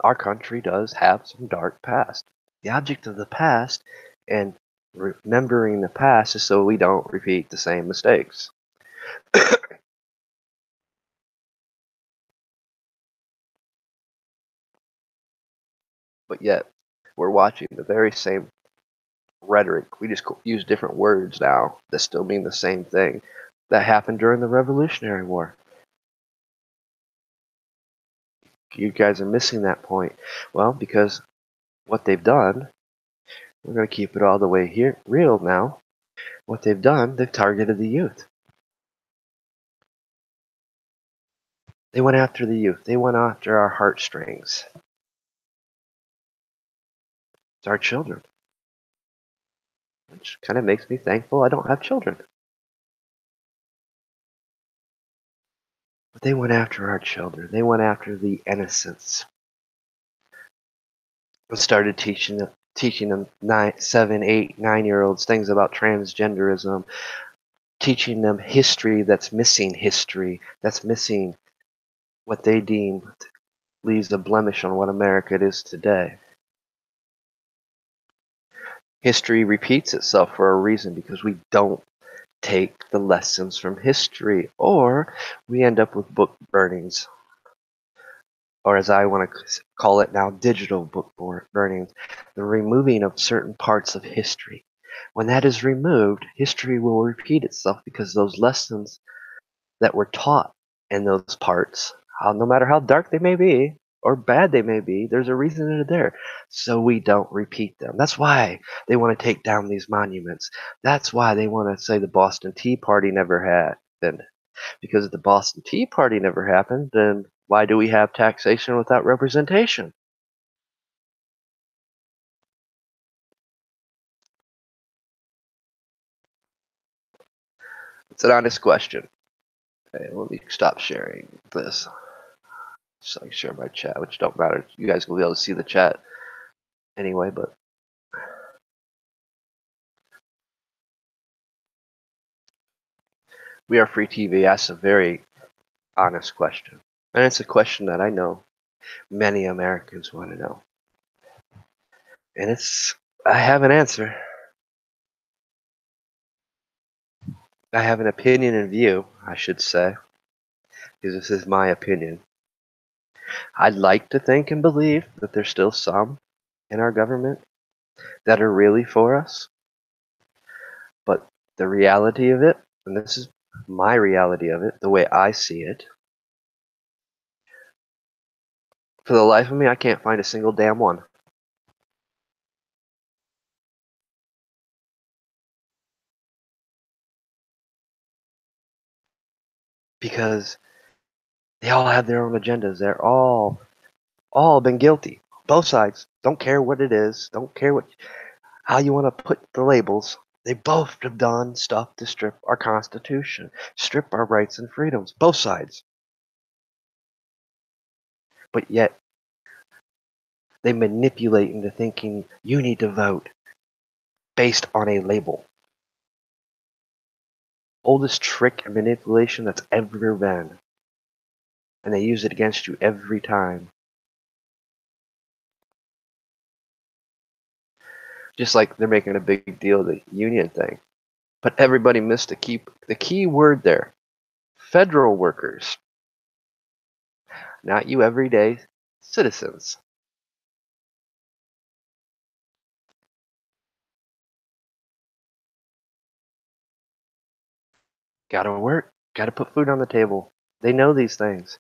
Our country does have some dark past. The object of the past and remembering the past is so we don't repeat the same mistakes. But yet, we're watching the very same rhetoric. We just use different words now that still mean the same thing that happened during the Revolutionary War. You guys are missing that point. Well, because what they've done, we're going to keep it all the way here real now. What they've done, they've targeted the youth. They went after the youth. They went after our heartstrings. It's our children, which kind of makes me thankful I don't have children. But they went after our children. They went after the innocents and started teaching them 7, 8, 9-year-olds things about transgenderism, teaching them history that's missing what they deem leaves a blemish on what America is today. History repeats itself for a reason because we don't take the lessons from history, or we end up with book burnings, or as I want to call it now, digital book burnings, the removing of certain parts of history. When that is removed, history will repeat itself because those lessons that were taught in those parts, no matter how dark they may be or bad they may be, there's a reason they're there. So we don't repeat them. That's why they want to take down these monuments. That's why they want to say the Boston Tea Party never happened. Because if the Boston Tea Party never happened, then why do we have taxation without representation? It's an honest question. Okay, let me stop sharing this. Just like share my chat, which don't matter. You guys will be able to see the chat anyway, but We Are Free TV asks a very honest question. And it's a question that I know many Americans want to know. And I have an answer. I have an opinion and view, I should say, because this is my opinion. I'd like to think and believe that there's still some in our government that are really for us. But the reality of it, and this is my reality of it, the way I see it, for the life of me, I can't find a single damn one. Because they all have their own agendas. They're all been guilty. Both sides. Don't care what it is. Don't care how you want to put the labels. They both have done stuff to strip our Constitution, strip our rights and freedoms. Both sides. But yet, they manipulate into thinking you need to vote based on a label. Oldest trick and manipulation that's ever been. And they use it against you every time. Just like they're making a big deal of the union thing. But everybody missed the key word there. Federal workers, not you everyday citizens. Gotta work, gotta put food on the table. They know these things.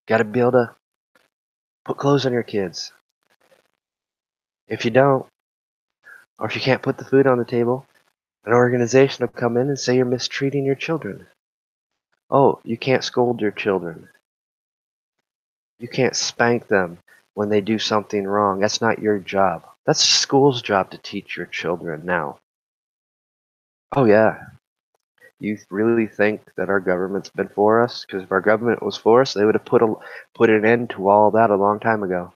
Gotta be able to put clothes on your kids. If you don't, or if you can't put the food on the table, an organization will come in and say you're mistreating your children. Oh, you can't scold your children. You can't spank them when they do something wrong. That's not your job. That's school's job to teach your children now. Oh, yeah. You really think that our government's been for us? Because if our government was for us, they would have put an end to all that a long time ago.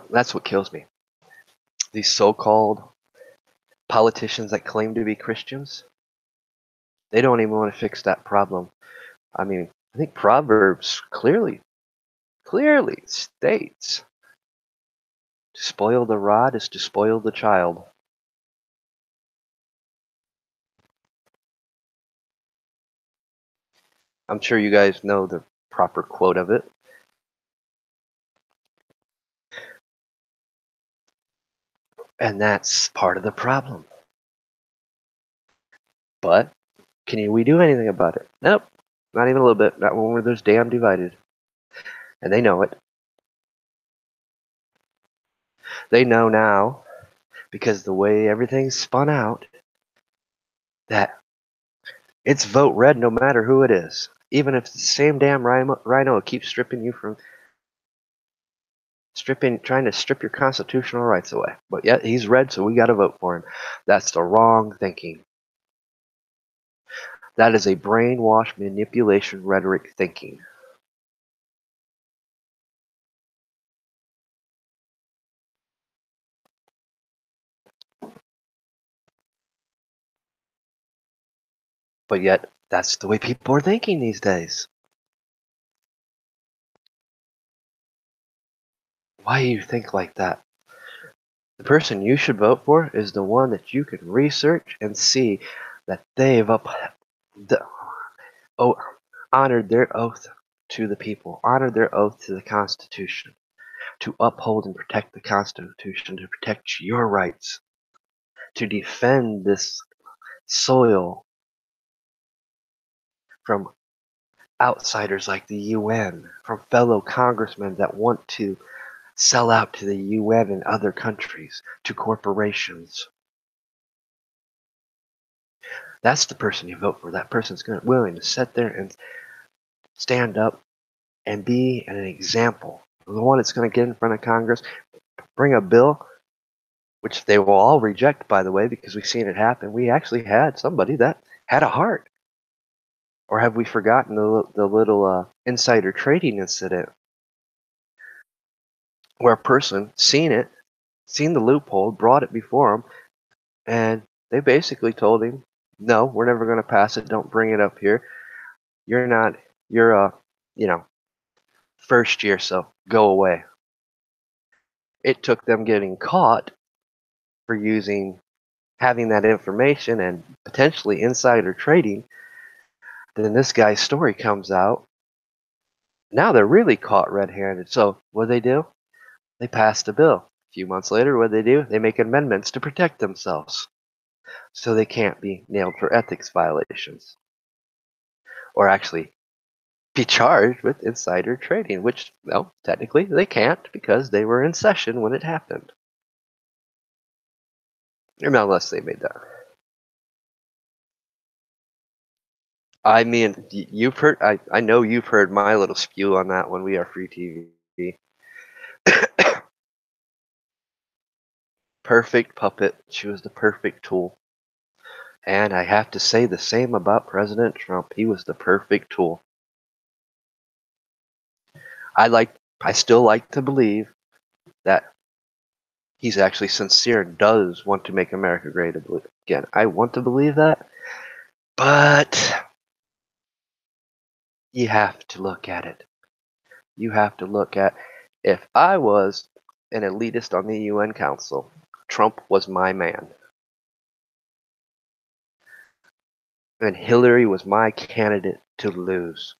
That's what kills me. These so-called politicians that claim to be Christians, they don't even want to fix that problem. I mean, I think Proverbs clearly states to spoil the rod is to spoil the child. I'm sure you guys know the proper quote of it. And that's part of the problem. But we do anything about it? Nope. Not even a little bit. Not when we're this damn divided. And they know it. They know now, because the way everything's spun out, that it's vote red no matter who it is. Even if the same damn rhino keeps stripping you from trying to strip your constitutional rights away. But yet he's red, so we got to vote for him. That's the wrong thinking. That is a brainwash manipulation rhetoric thinking. But yet, that's the way people are thinking these days. Why do you think like that? The person you should vote for is the one that you can research and see that they've the, oh, honored their oath to the people, honored their oath to the Constitution, to uphold and protect the Constitution, to protect your rights, to defend this soil from outsiders like the UN, from fellow congressmen that want to sell out to the UN and other countries, to corporations. That's the person you vote for. That person's willing to sit there and stand up and be an example. The one that's going to get in front of Congress, bring a bill which they will all reject, by the way, because we've seen it happen. We actually had somebody that had a heart. Or have we forgotten the little insider trading incident where a person seen the loophole, brought it before him, and they basically told him, "No, we're never going to pass it. Don't bring it up here. You're not. You're you know, first year, so go away." It took them getting caught for having that information and potentially insider trading. Then this guy's story comes out. Now they're really caught red-handed. So what do? They passed a bill. A few months later, what do? They make amendments to protect themselves so they can't be nailed for ethics violations or actually be charged with insider trading, which, well, technically they can't because they were in session when it happened. Unless they made that. I mean, you've heard, I know you've heard my little spew on that when we are free TV. Perfect puppet. She was the perfect tool. And I have to say the same about President Trump. He was the perfect tool. I still like to believe that he's actually sincere and does want to make America great again. I want to believe that, but you have to look at it. You have to look at if I was an elitist on the UN Council, Trump was my man. And Hillary was my candidate to lose.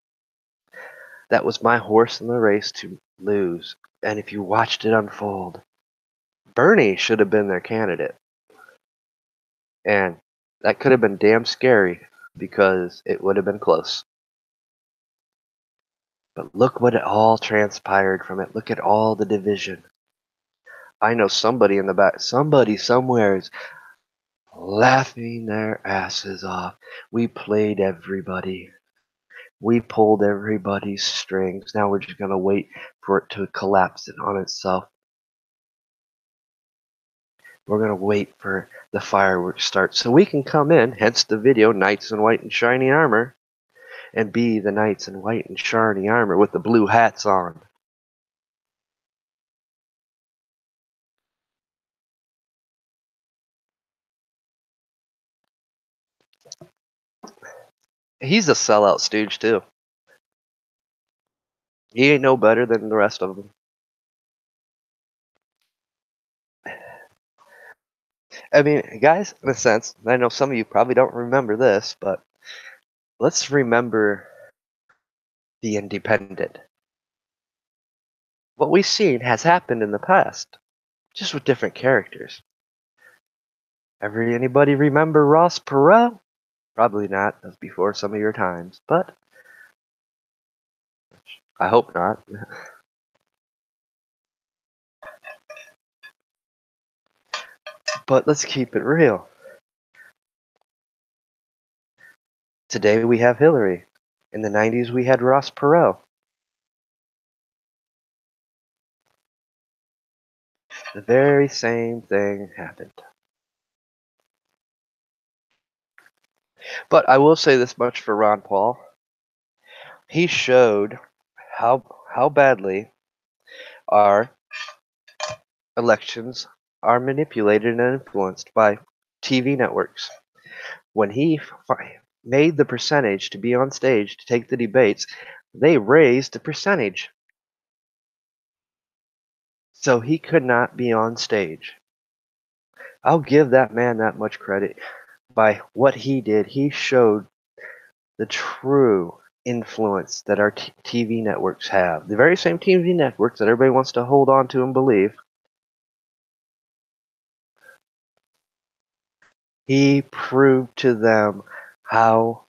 That was my horse in the race to lose. And if you watched it unfold, Bernie should have been their candidate. And that could have been damn scary because it would have been close. But look what it all transpired from it. Look at all the division. I know somebody in the back, somebody somewhere is laughing their asses off. We played everybody. We pulled everybody's strings. Now we're just going to wait for it to collapse it on itself. We're going to wait for the fireworks to start so we can come in, hence the video, Knights in White and Shiny Armor, and be the knights in white and shiny armor with the blue hats on. He's a sellout stooge too. He ain't no better than the rest of them. I mean, guys, in a sense, I know some of you probably don't remember this, but let's remember the Independent. What we've seen has happened in the past, just with different characters. Anybody remember Ross Perot? Probably not. That's before some of your times, but I hope not. But let's keep it real. Today we have Hillary. In the 90s we had Ross Perot. The very same thing happened. But I will say this much for Ron Paul. He showed how badly our elections are manipulated and influenced by TV networks. When he made the percentage to be on stage to take the debates, they raised the percentage. So he could not be on stage. I'll give that man that much credit. By what he did, he showed the true influence that our TV networks have. The very same TV networks that everybody wants to hold on to and believe. He proved to them how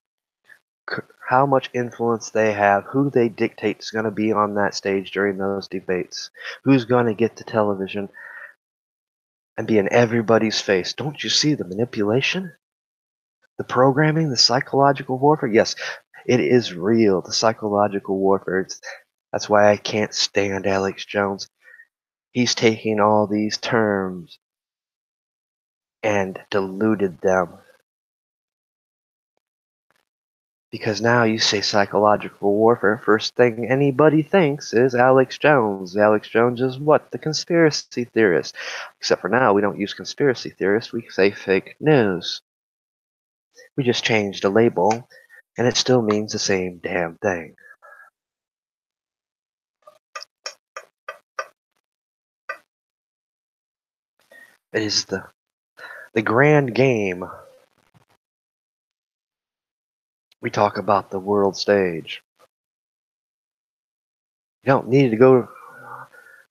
much influence they have, who they dictate is going to be on that stage during those debates, who's going to get to television and be in everybody's face. Don't you see the manipulation? The programming, the psychological warfare? Yes, it is real, the psychological warfare. That's why I can't stand Alex Jones. He's taking all these terms and deluded them. Because now you say psychological warfare, first thing anybody thinks is Alex Jones. Alex Jones is what? The conspiracy theorist. Except for now, we don't use conspiracy theorist, we say fake news. We just changed the label, and it still means the same damn thing. It is the grand game. We talk about the world stage. You don't need to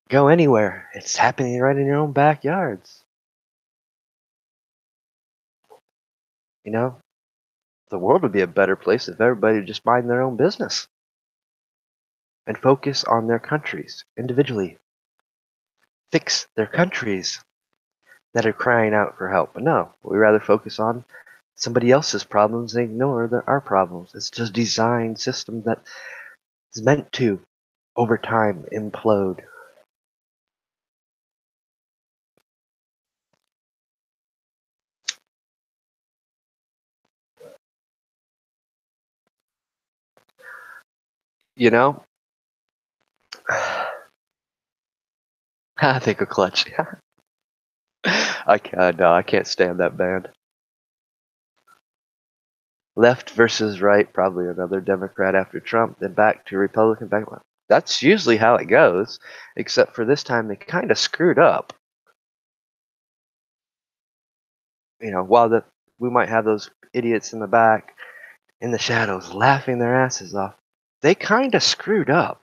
go anywhere. It's happening right in your own backyards. You know, the world would be a better place if everybody would just mind their own business and focus on their countries individually. Fix their countries that are crying out for help. But no, we rather focus on somebody else's problems and ignore our problems. It's just a designed system that is meant to, over time, implode. You know, I think a clutch. I can't stand that band. Left versus right, probably another Democrat after Trump, then back to Republican, back. That's usually how it goes, except for this time they kind of screwed up. While we might have those idiots in the back, in the shadows, laughing their asses off, they kind of screwed up.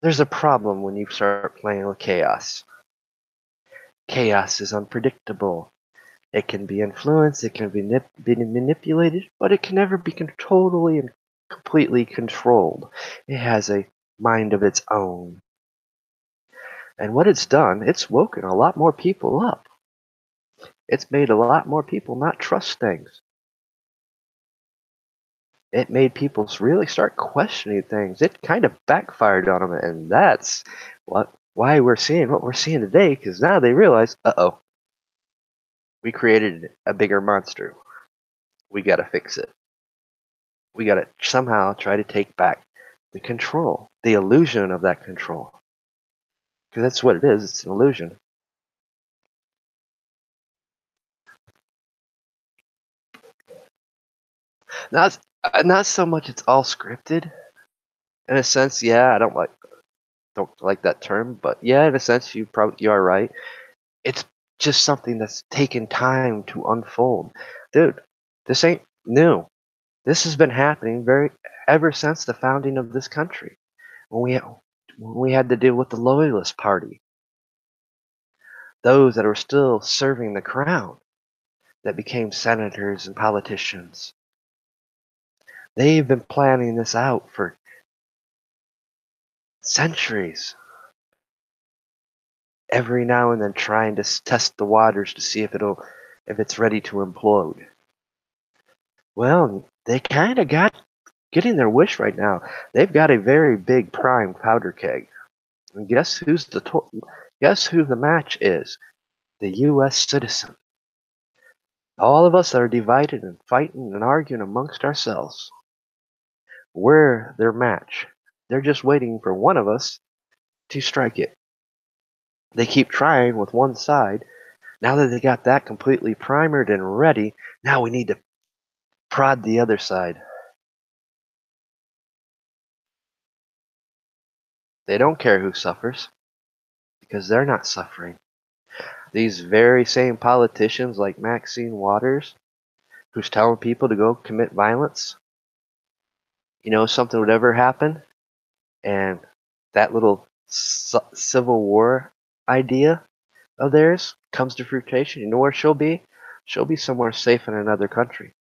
There's a problem when you start playing with chaos. Chaos is unpredictable. It can be influenced, it can be manipulated, but it can never be totally and completely controlled. It has a mind of its own. And what it's done, it's woken a lot more people up. It's made a lot more people not trust things. It made people really start questioning things. It kind of backfired on them, and that's why we're seeing what we're seeing today, because now they realize, uh-oh, we created a bigger monster. We got to fix it. We got to somehow try to take back the control, the illusion of that control. Because that's what it is, it's an illusion. Not so much it's all scripted. In a sense, yeah, I don't like that term, but yeah, in a sense you are right. It's just something that's taken time to unfold. Dude, this ain't new. This has been happening ever since the founding of this country. When we had to deal with the Loyalist Party, those that were still serving the crown, that became senators and politicians. They've been planning this out for centuries. Every now and then trying to test the waters to see if it's ready to implode. Well, they kind of getting their wish right now. They've got a very big prime powder keg. And guess who the match is? The U.S. citizen. All of us that are divided and fighting and arguing amongst ourselves. We're their match. They're just waiting for one of us to strike it. They keep trying with one side. Now that they got that completely primered and ready, now we need to prod the other side. They don't care who suffers because they're not suffering. These very same politicians like Maxine Waters, who's telling people to go commit violence, something would ever happen, and that little civil war idea of theirs comes to fruition. You know where she'll be? She'll be somewhere safe in another country,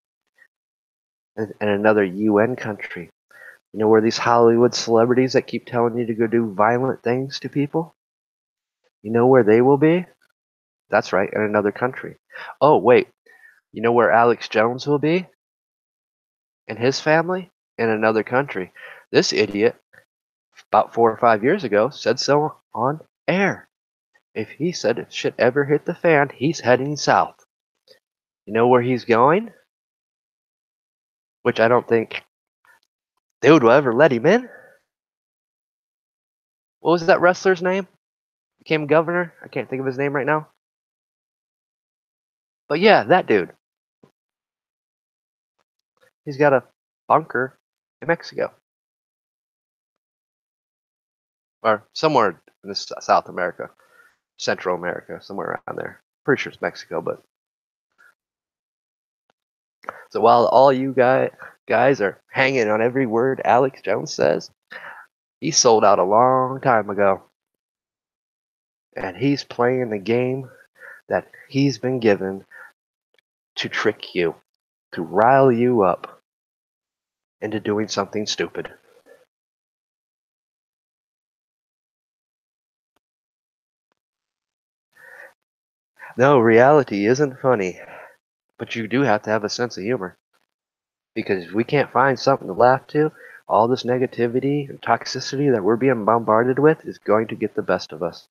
in another UN country. You know where these Hollywood celebrities that keep telling you to go do violent things to people? You know where they will be? That's right, in another country. Oh, wait. You know where Alex Jones will be? And his family? In another country. This idiot, about 4 or 5 years ago, said so on air. If he said if shit ever hit the fan, he's heading south. You know where he's going? Which I don't think they would ever let him in. What was that wrestler's name? Became governor? I can't think of his name right now. But yeah, that dude. He's got a bunker in Mexico. Or somewhere in South America. Central America, somewhere around there. Pretty sure it's Mexico, but so while all you guys are hanging on every word Alex Jones says, he sold out a long time ago. And he's playing the game that he's been given to trick you, to rile you up into doing something stupid. No, reality isn't funny, but you do have to have a sense of humor. Because if we can't find something to laugh to, all this negativity and toxicity that we're being bombarded with is going to get the best of us.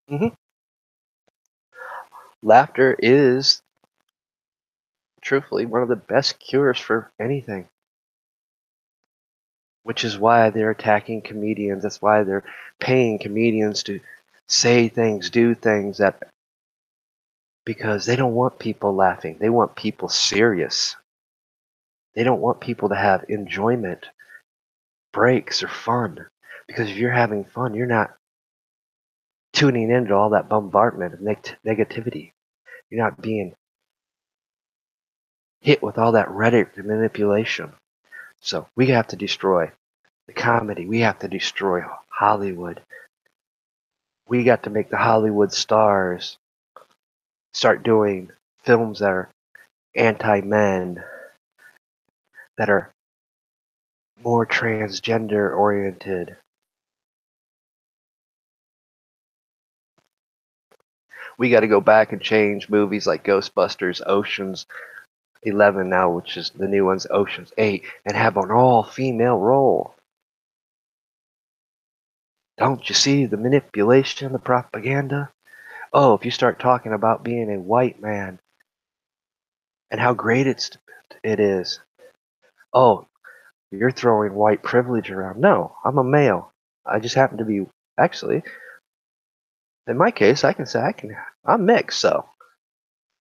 hmm Laughter is, truthfully, one of the best cures for anything. Which is why they're attacking comedians. That's why they're paying comedians to say things, do things that because they don't want people laughing. They want people serious. They don't want people to have enjoyment, breaks, or fun. Because if you're having fun, you're not tuning into all that bombardment of negativity. You're not being hit with all that rhetoric manipulation. So we have to destroy the comedy. We have to destroy Hollywood. We got to make the Hollywood stars start doing films that are anti-men, that are more transgender oriented. We got to go back and change movies like Ghostbusters, Ocean's 11 now, which is the new one's Ocean's 8, and have an all-female role. Don't you see the manipulation, the propaganda? Oh, if you start talking about being a white man and how great it is. Oh, you're throwing white privilege around. No, I'm a male. I just happen to be actually in my case, I can say I'm mixed, so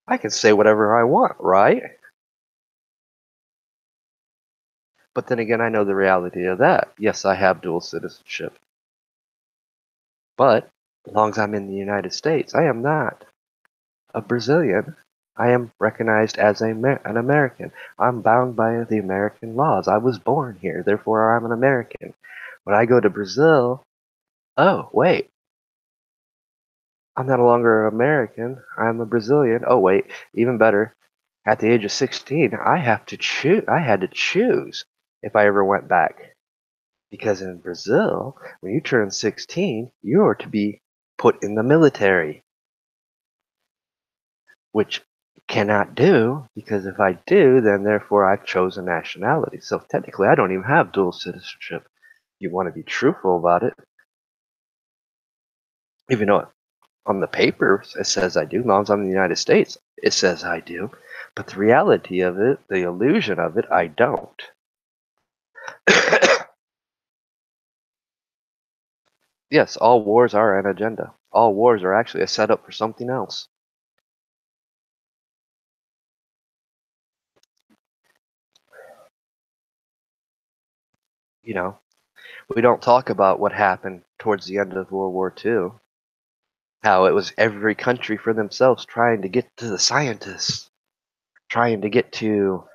I can say whatever I want, right? But then again, I know the reality of that. Yes, I have dual citizenship, but as long as I'm in the United States, I am not a Brazilian. I am recognized as an American. I'm bound by the American laws. I was born here, therefore I'm an American. When I go to Brazil, oh, wait, I'm no longer an American. I'm a Brazilian. Oh, wait, even better. At the age of 16, I have to choose. I had to choose if I ever went back. Because in Brazil, when you turn 16, you are to be put in the military, which cannot do because if I do, then therefore I've chosen nationality. So technically, I don't even have dual citizenship. You want to be truthful about it, even though on the paper it says I do. As long as I'm in the United States, it says I do. But the reality of it, the illusion of it, I don't. Yes, all wars are an agenda. All wars are actually a setup for something else. You know, we don't talk about what happened towards the end of World War II. How it was every country for themselves trying to get to the scientists, trying to get to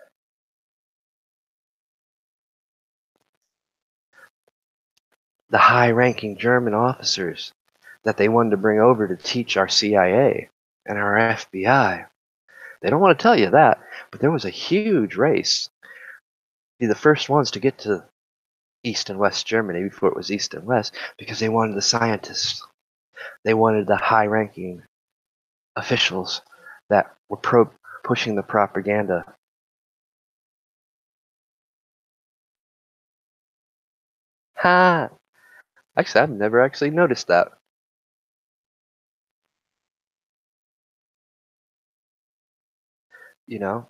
the high ranking German officers that they wanted to bring over to teach our CIA and our FBI. They don't want to tell you that, but there was a huge race. Be the first ones to get to East and West Germany before it was East and West because they wanted the scientists. They wanted the high ranking officials that were pushing the propaganda. Ha! Actually, I've never actually noticed that. You know,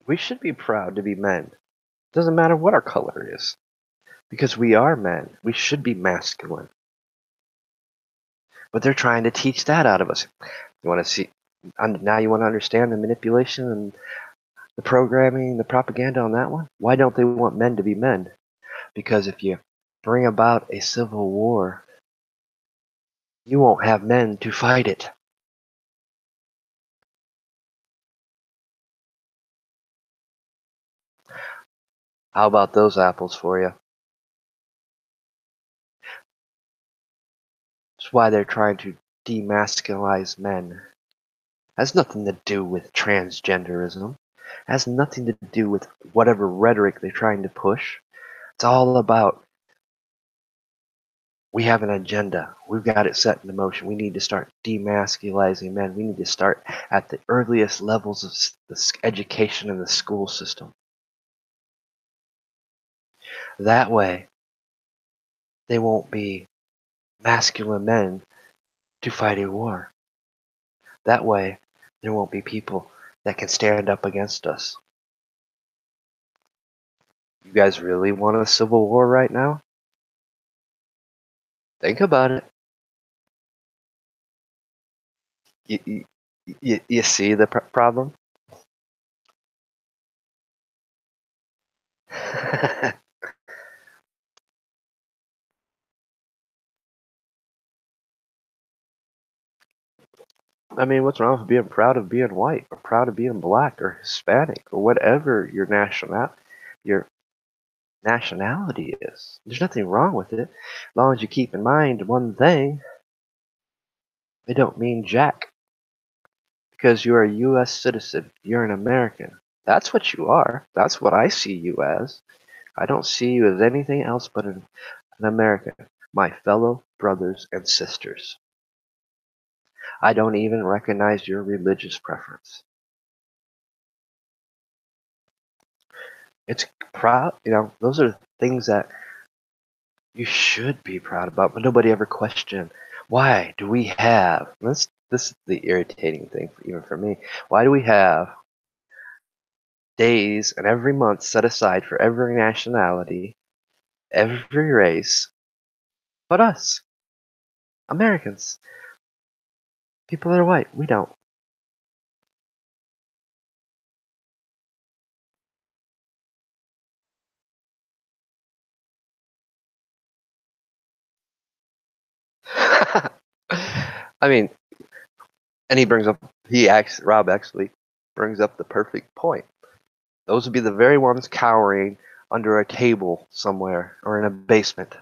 we should be proud to be men. Doesn't matter what our color is, because we are men. We should be masculine. But they're trying to teach that out of us. You want to see, now you want to understand the manipulation and the programming, the propaganda on that one? Why don't they want men to be men? Because if you bring about a civil war, you won't have men to fight it. How about those apples for you? That's why they're trying to demasculinize men. Has nothing to do with transgenderism. Has nothing to do with whatever rhetoric they're trying to push. It's all about we have an agenda. We've got it set in motion. We need to start demasculizing men. We need to start at the earliest levels of the education in the school system. That way, they won't be masculine men to fight a war. That way, there won't be people that can stand up against us. You guys really want a civil war right now? Think about it. You, you see the problem? I mean, what's wrong with being proud of being white, or proud of being black, or Hispanic, or whatever your nationality is? There's nothing wrong with it, as long as you keep in mind one thing: they don't mean jack because you're a U.S. citizen. You're an American. That's what you are. That's what I see you as. I don't see you as anything else but an American, my fellow brothers and sisters. I don't even recognize your religious preference. It's proud, those are things that you should be proud about, but nobody ever questioned. Why do we have this is the irritating thing even for me. Why do we have days and every month set aside for every nationality, every race, but us, Americans, people that are white? We don't. I mean, and Rob actually brings up the perfect point. Those would be the very ones cowering under a table somewhere or in a basement.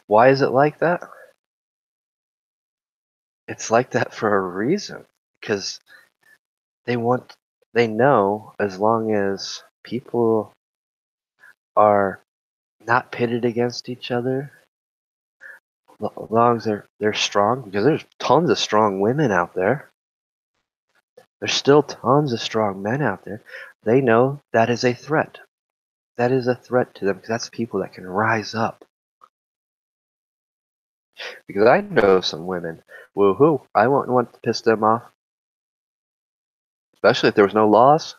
Why is it like that? It's like that for a reason. Because they want, they know as long as people are not pitted against each other, as long as they're strong, because there's tons of strong women out there. There's still tons of strong men out there. They know that is a threat. That is a threat to them because that's people that can rise up. Because I know some women, woohoo, I wouldn't want to piss them off, especially if there was no laws.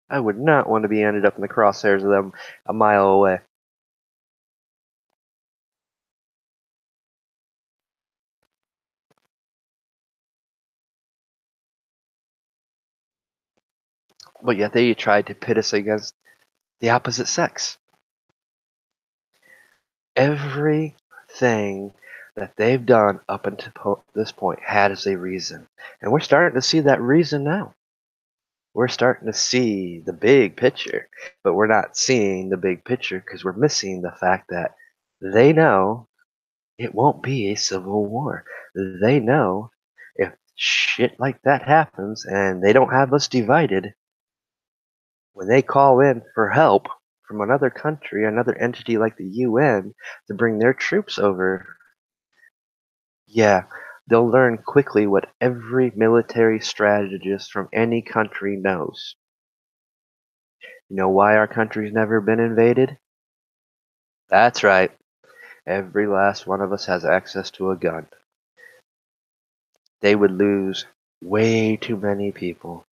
I would not want to be ended up in the crosshairs of them a mile away. But yet they tried to pit us against the opposite sex. Everything that they've done up until this point has a reason. And we're starting to see that reason now. We're starting to see the big picture, but we're not seeing the big picture because we're missing the fact that they know it won't be a civil war. They know if shit like that happens and they don't have us divided, when they call in for help from another country, another entity like the UN, to bring their troops over, yeah, They'll learn quickly what every military strategist from any country knows. You know why our country's never been invaded? That's right. Every last one of us has access to a gun. They would lose way too many people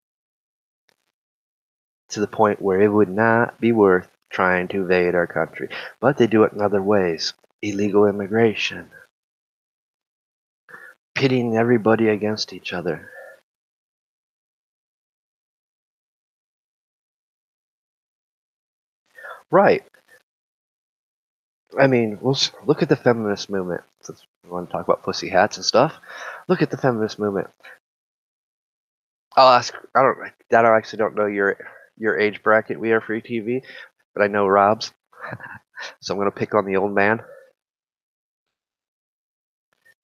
to the point where it would not be worth trying to invade our country. But they do it in other ways. Illegal immigration, pitting everybody against each other. Right. I mean, look at the feminist movement. Since we want to talk about pussy hats and stuff, look at the feminist movement. I'll ask. I don't. Dad, I actually don't know your age bracket. We are free TV, but I know Rob's, so I'm gonna pick on the old man.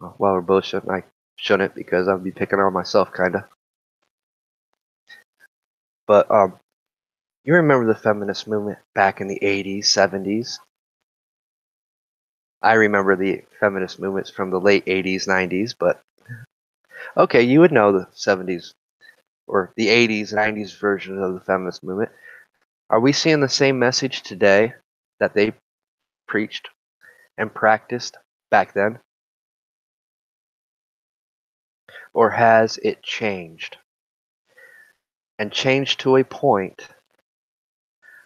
Well, we're both shouldn't. I shouldn't because I'd be picking on myself, kinda. But you remember the feminist movement back in the 80s, 70s? I remember the feminist movements from the late 80s, 90s, but okay, you would know the 70s or the 80s, 90s version of the feminist movement. Are we seeing the same message today that they preached and practiced back then? Or has it changed? And changed to a point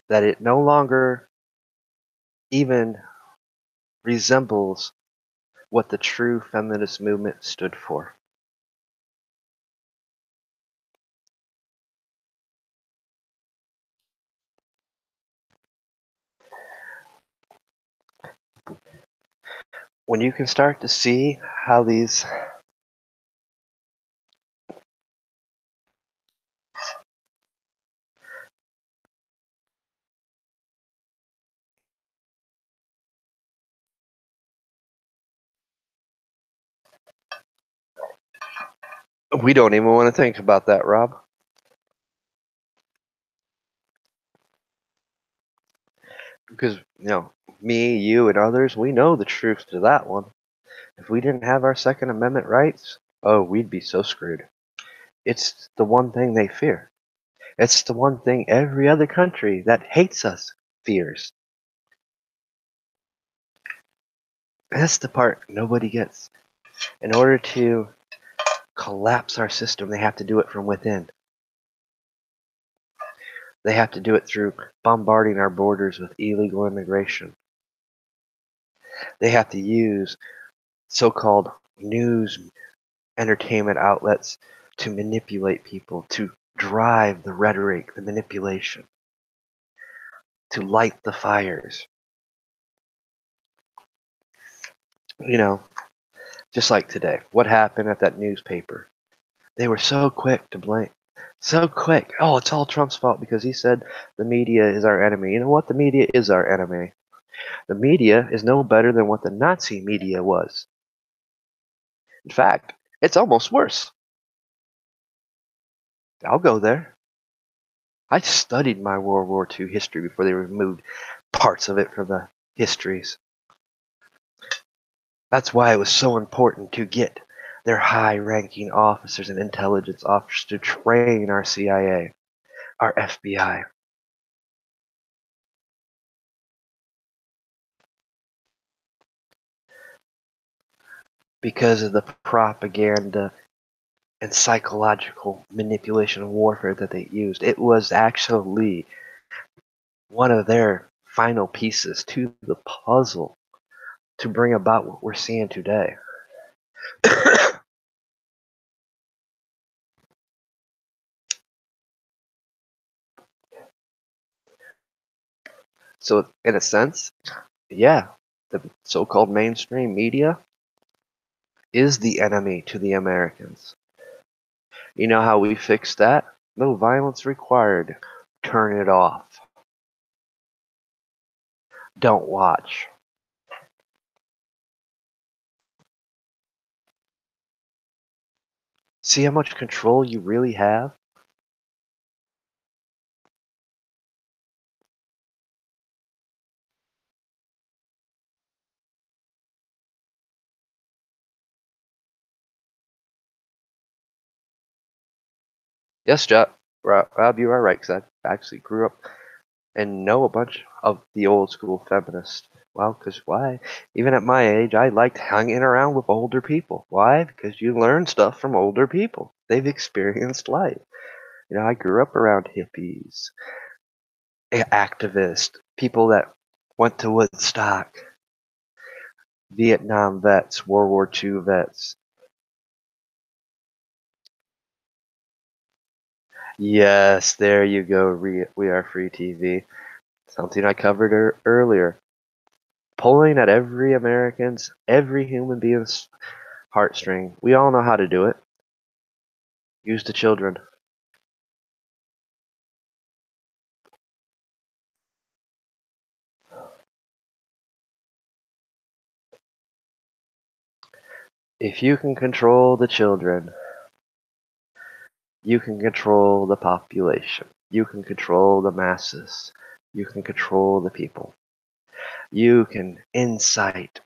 that it no longer even resembles what the true feminist movement stood for. When you can start to see how these we don't even want to think about that, Rob. Because, me, you, and others, we know the truth to that one. If we didn't have our Second Amendment rights, oh, we'd be so screwed. It's the one thing they fear. It's the one thing every other country that hates us fears. That's the part nobody gets. In order to collapse our system, they have to do it from within. They have to do it through bombarding our borders with illegal immigration. They have to use so-called news entertainment outlets to manipulate people, to drive the rhetoric, the manipulation, to light the fires. You know, just like today. What happened at that newspaper? They were so quick to blame. So quick. Oh, it's all Trump's fault because he said the media is our enemy. You know what? The media is our enemy. The media is no better than what the Nazi media was. In fact, it's almost worse. I'll go there. I studied my World War II history before they removed parts of it from the histories. That's why it was so important to get their high-ranking officers and intelligence officers to train our CIA, our FBI. Because of the propaganda and psychological manipulation and warfare that they used. It was actually one of their final pieces to the puzzle to bring about what we're seeing today. So, in a sense, yeah, the so-called mainstream media is the enemy to the Americans. You know how we fix that? No violence required. Turn it off. Don't watch. See how much control you really have? Yes, Rob, you are right, because I actually grew up and know a bunch of the old school feminists. Well, because why? Even at my age, I liked hanging around with older people. Why? Because you learn stuff from older people. They've experienced life. I grew up around hippies, activists, people that went to Woodstock, Vietnam vets, World War II vets. Yes, there you go. We are free TV. Something I covered earlier. Pulling at every human being's heartstring. We all know how to do it. Use the children. If you can control the children, you can control the population. You can control the masses. You can control the people. You can incite,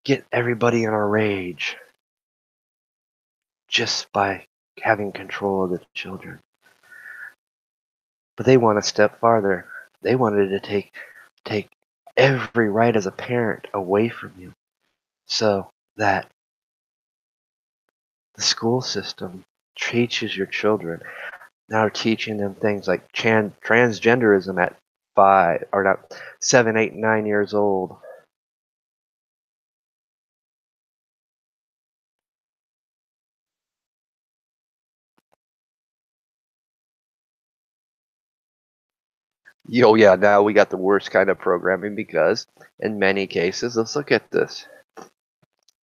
get everybody in a rage just by having control of the children. But they want a step farther. They wanted to take every right as a parent away from you so that the school system teaches your children. Now teaching them things like transgenderism at 5 or not 7, 8, 9 years old. Oh yeah, now we got the worst kind of programming because in many cases, let's look at this.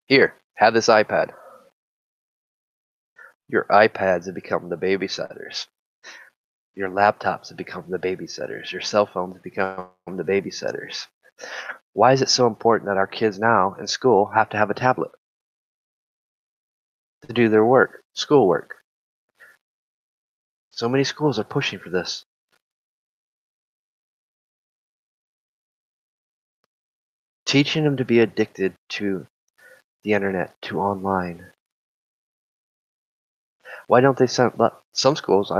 Here, have this iPad. Your iPads have become the babysitters. Your laptops have become the babysitters. Your cell phones have become the babysitters. Why is it so important that our kids now in school have to have a tablet to do their work, schoolwork? So many schools are pushing for this. Teaching them to be addicted to the internet, to online. Why don't they send some schools?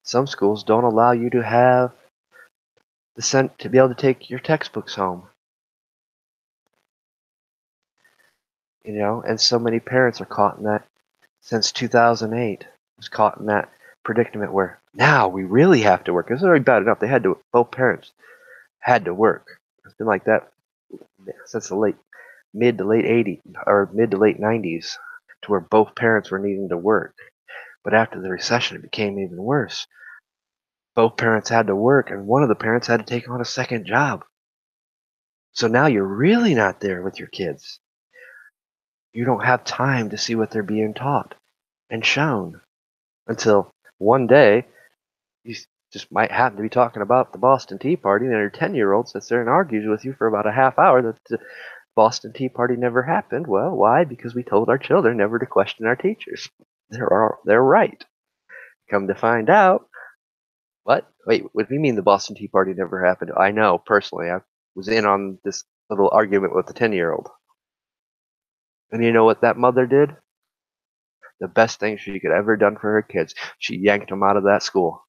Some schools don't allow you to have to be able to take your textbooks home. And so many parents are caught in that since 2008. Was caught in that predicament where now we really have to work. It's already bad enough they had to. Both parents had to work. It's been like that since the mid to late 80s or mid to late 90s, to where both parents were needing to work. But after the recession, it became even worse. Both parents had to work, and one of the parents had to take on a second job. So now you're really not there with your kids. You don't have time to see what they're being taught and shown until one day you just might happen to be talking about the Boston Tea Party, and your 10-year-old sits there and argues with you for about a half hour that the Boston Tea Party never happened. Well, why? Because we told our children never to question our teachers. They're right. Come to find out, what? Wait, what do you mean the Boston Tea Party never happened? I know, personally. I was in on this little argument with the 10-year-old. And you know what that mother did? The best thing she could ever done for her kids. She yanked them out of that school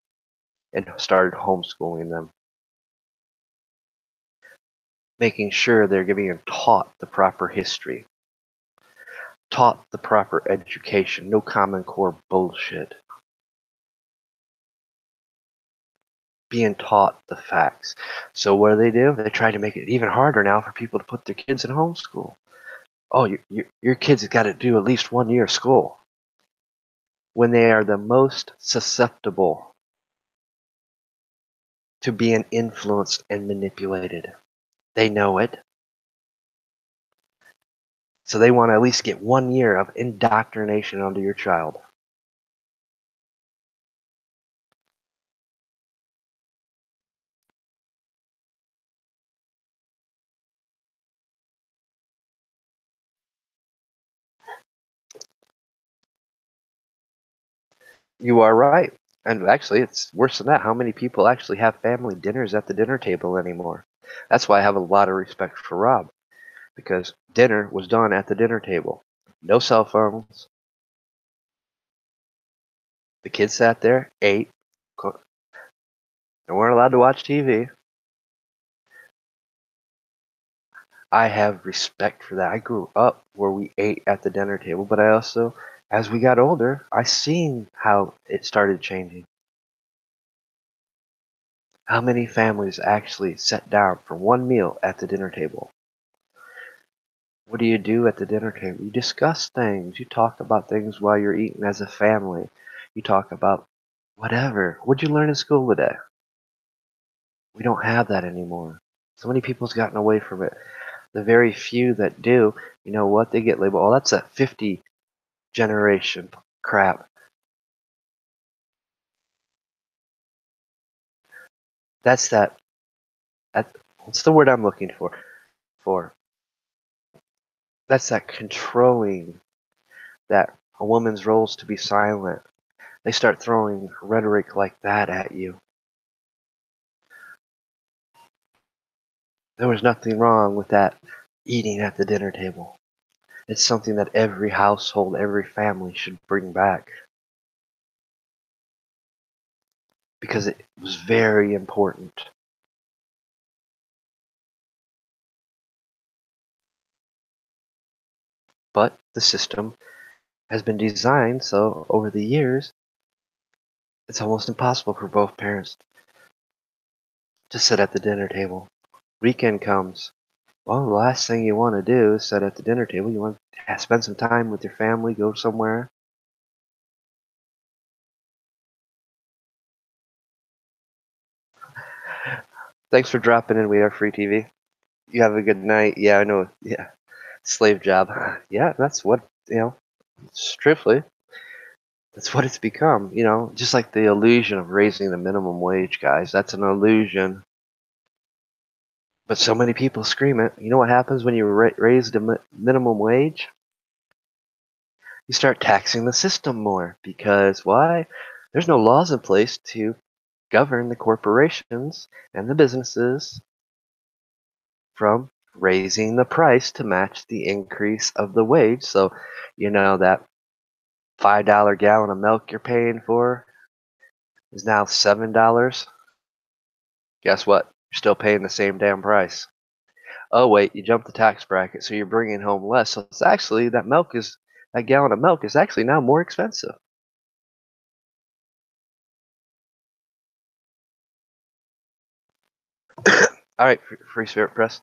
and started homeschooling them, making sure they're being taught the proper history, taught the proper education, no Common Core bullshit, being taught the facts. So what do? They try to make it even harder now for people to put their kids in homeschool. Oh, your kids have got to do at least 1 year of school when they are the most susceptible to being influenced and manipulated. They know it. So they want to at least get 1 year of indoctrination onto your child. You are right. And actually, it's worse than that. How many people actually have family dinners at the dinner table anymore? That's why I have a lot of respect for Rob, because dinner was done at the dinner table. No cell phones, The kids sat there, ate, they weren't allowed to watch TV. I have respect for that. I grew up where we ate at the dinner table, but I also, as we got older, I seen how it started changing. How many families actually sat down for one meal at the dinner table? What do you do at the dinner table? You discuss things. You talk about things while you're eating as a family. You talk about whatever. What'd you learn in school today? We don't have that anymore. So many people's gotten away from it. The very few that do, you know what? They get labeled, oh, that's that 50 generation crap. That's that, what's the word I'm looking for? That's that controlling, that a woman's role is to be silent. They start throwing rhetoric like that at you. There was nothing wrong with that eating at the dinner table. It's something that every household, every family should bring back because it was very important. But the system has been designed so over the years, it's almost impossible for both parents to sit at the dinner table. Weekend comes. Well, the last thing you want to do is sit at the dinner table. You want to spend some time with your family, go somewhere. Thanks for dropping in. We are free TV. You have a good night. Yeah, I know. Yeah. Slave job. Yeah, that's what, truthfully, that's what it's become. Just like the illusion of raising the minimum wage, guys. That's an illusion. But so many people scream it. You know what happens when you raise the minimum wage? You start taxing the system more because why? There's no laws in place to govern the corporations and the businesses from raising the price to match the increase of the wage. So, that $5 gallon of milk you're paying for is now $7. Guess what? You're still paying the same damn price. Oh wait, you jumped the tax bracket, so you're bringing home less. So it's actually that gallon of milk is actually now more expensive. All right, Free Spirit Press.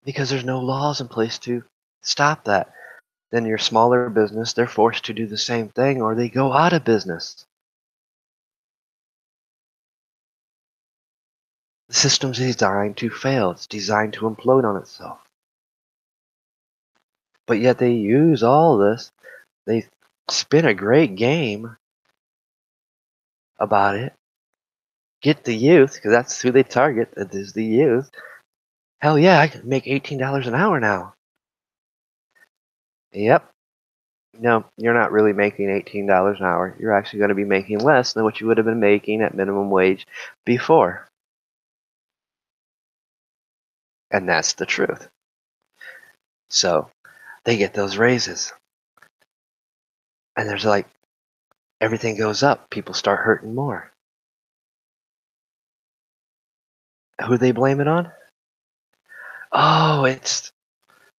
Because there's no laws in place to stop that. Then your smaller business, they're forced to do the same thing or they go out of business. The system's designed to fail. It's designed to implode on itself. But yet they use all this. They spin a great game about it. Get the youth, because that's who they target, that is the youth. Hell yeah, I can make $18 an hour now. Yep. No, you're not really making $18 an hour. You're actually going to be making less than what you would have been making at minimum wage before. And that's the truth. So they get those raises. And there's like, everything goes up. People start hurting more. Who they blame it on? Oh, it's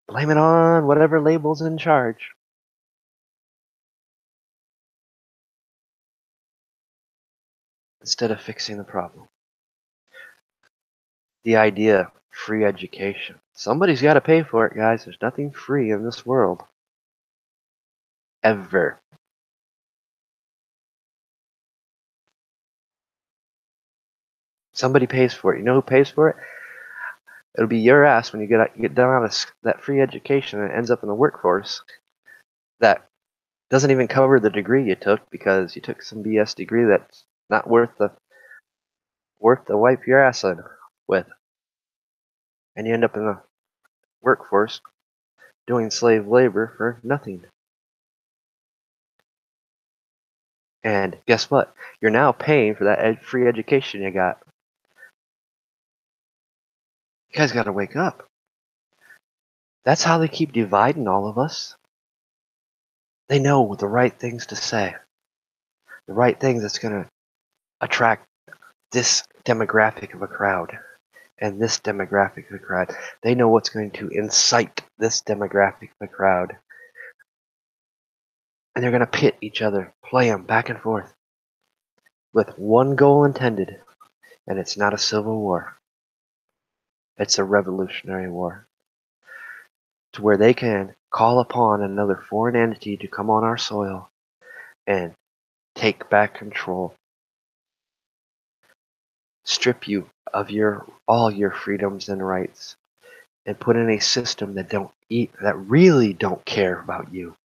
blame it on whatever label's in charge. Instead of fixing the problem. The idea, free education. Somebody's got to pay for it, guys. There's nothing free in this world. Ever. Somebody pays for it. You know who pays for it? It'll be your ass when you get done out of that free education and it ends up in the workforce that doesn't even cover the degree you took because you took some BS degree that's not worth the wipe your ass in with. And you end up in the workforce doing slave labor for nothing. And guess what? You're now paying for that free education you got. You guys got to wake up. That's how they keep dividing all of us. They know the right things to say, the right things that's going to attract this demographic of a crowd and this demographic of the crowd. They know what's going to incite this demographic of the crowd. And they're going to pit each other, play them back and forth with one goal intended. And it's not a civil war. It's a revolutionary war. To where they can call upon another foreign entity to come on our soil and take back control, strip you of all your freedoms and rights, and put in a system that really don't care about you.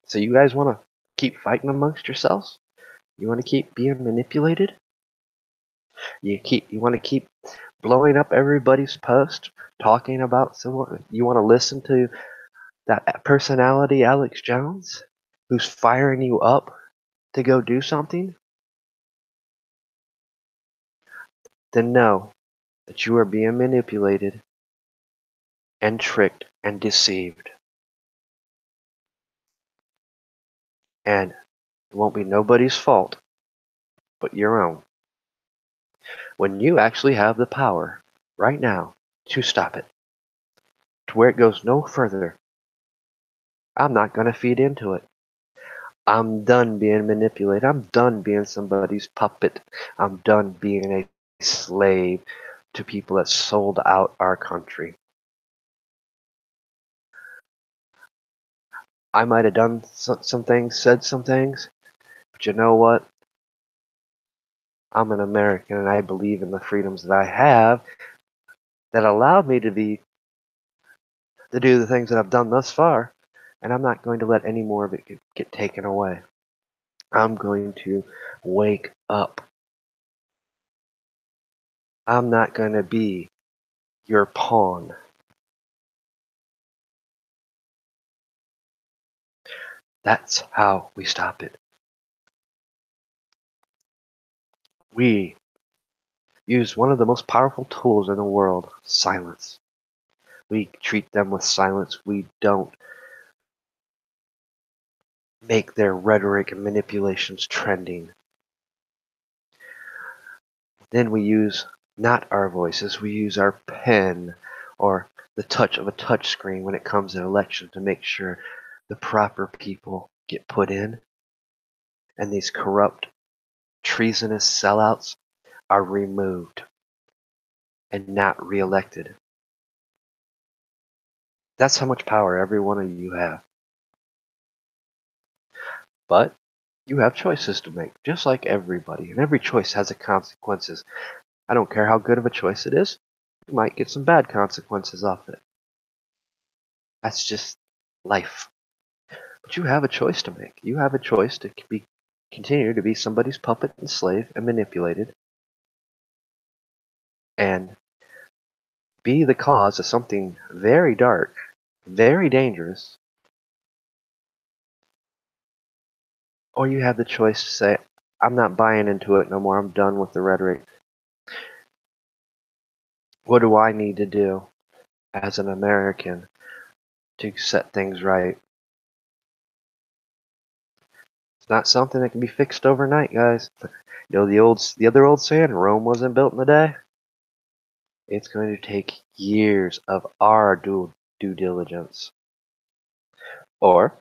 So you guys want to keep fighting amongst yourselves? You want to keep being manipulated? You want to keep blowing up everybody's post talking about someone? You want to listen to that personality Alex Jones who's firing you up to go do something? Then know that you are being manipulated and tricked and deceived. And it won't be nobody's fault but your own. When you actually have the power right now to stop it, to where it goes no further, I'm not going to feed into it. I'm done being manipulated. I'm done being somebody's puppet. I'm done being a slave to people that sold out our country. I might have done some things, said some things, but you know what? I'm an American and I believe in the freedoms that I have that allowed me to do the things that I've done thus far, and I'm not going to let any more of it get taken away. I'm going to wake up. I'm not going to be your pawn. That's how we stop it. We use one of the most powerful tools in the world, silence. We treat them with silence. We don't make their rhetoric and manipulations trending. Then we use not our voices, we use our pen or the touch of a touch screen when it comes to election to make sure the proper people get put in and these corrupt, treasonous sellouts are removed and not reelected. That's how much power every one of you have. But you have choices to make, just like everybody, and every choice has a consequences. I don't care how good of a choice it is, you might get some bad consequences off it. That's just life. But you have a choice to make. You have a choice to continue to be somebody's puppet and slave and manipulated and be the cause of something very dark, very dangerous, or you have the choice to say, I'm not buying into it no more. I'm done with the rhetoric. What do I need to do as an American to set things right? It's not something that can be fixed overnight, guys. You know the other old saying, Rome wasn't built in a day. It's going to take years of our due diligence. Or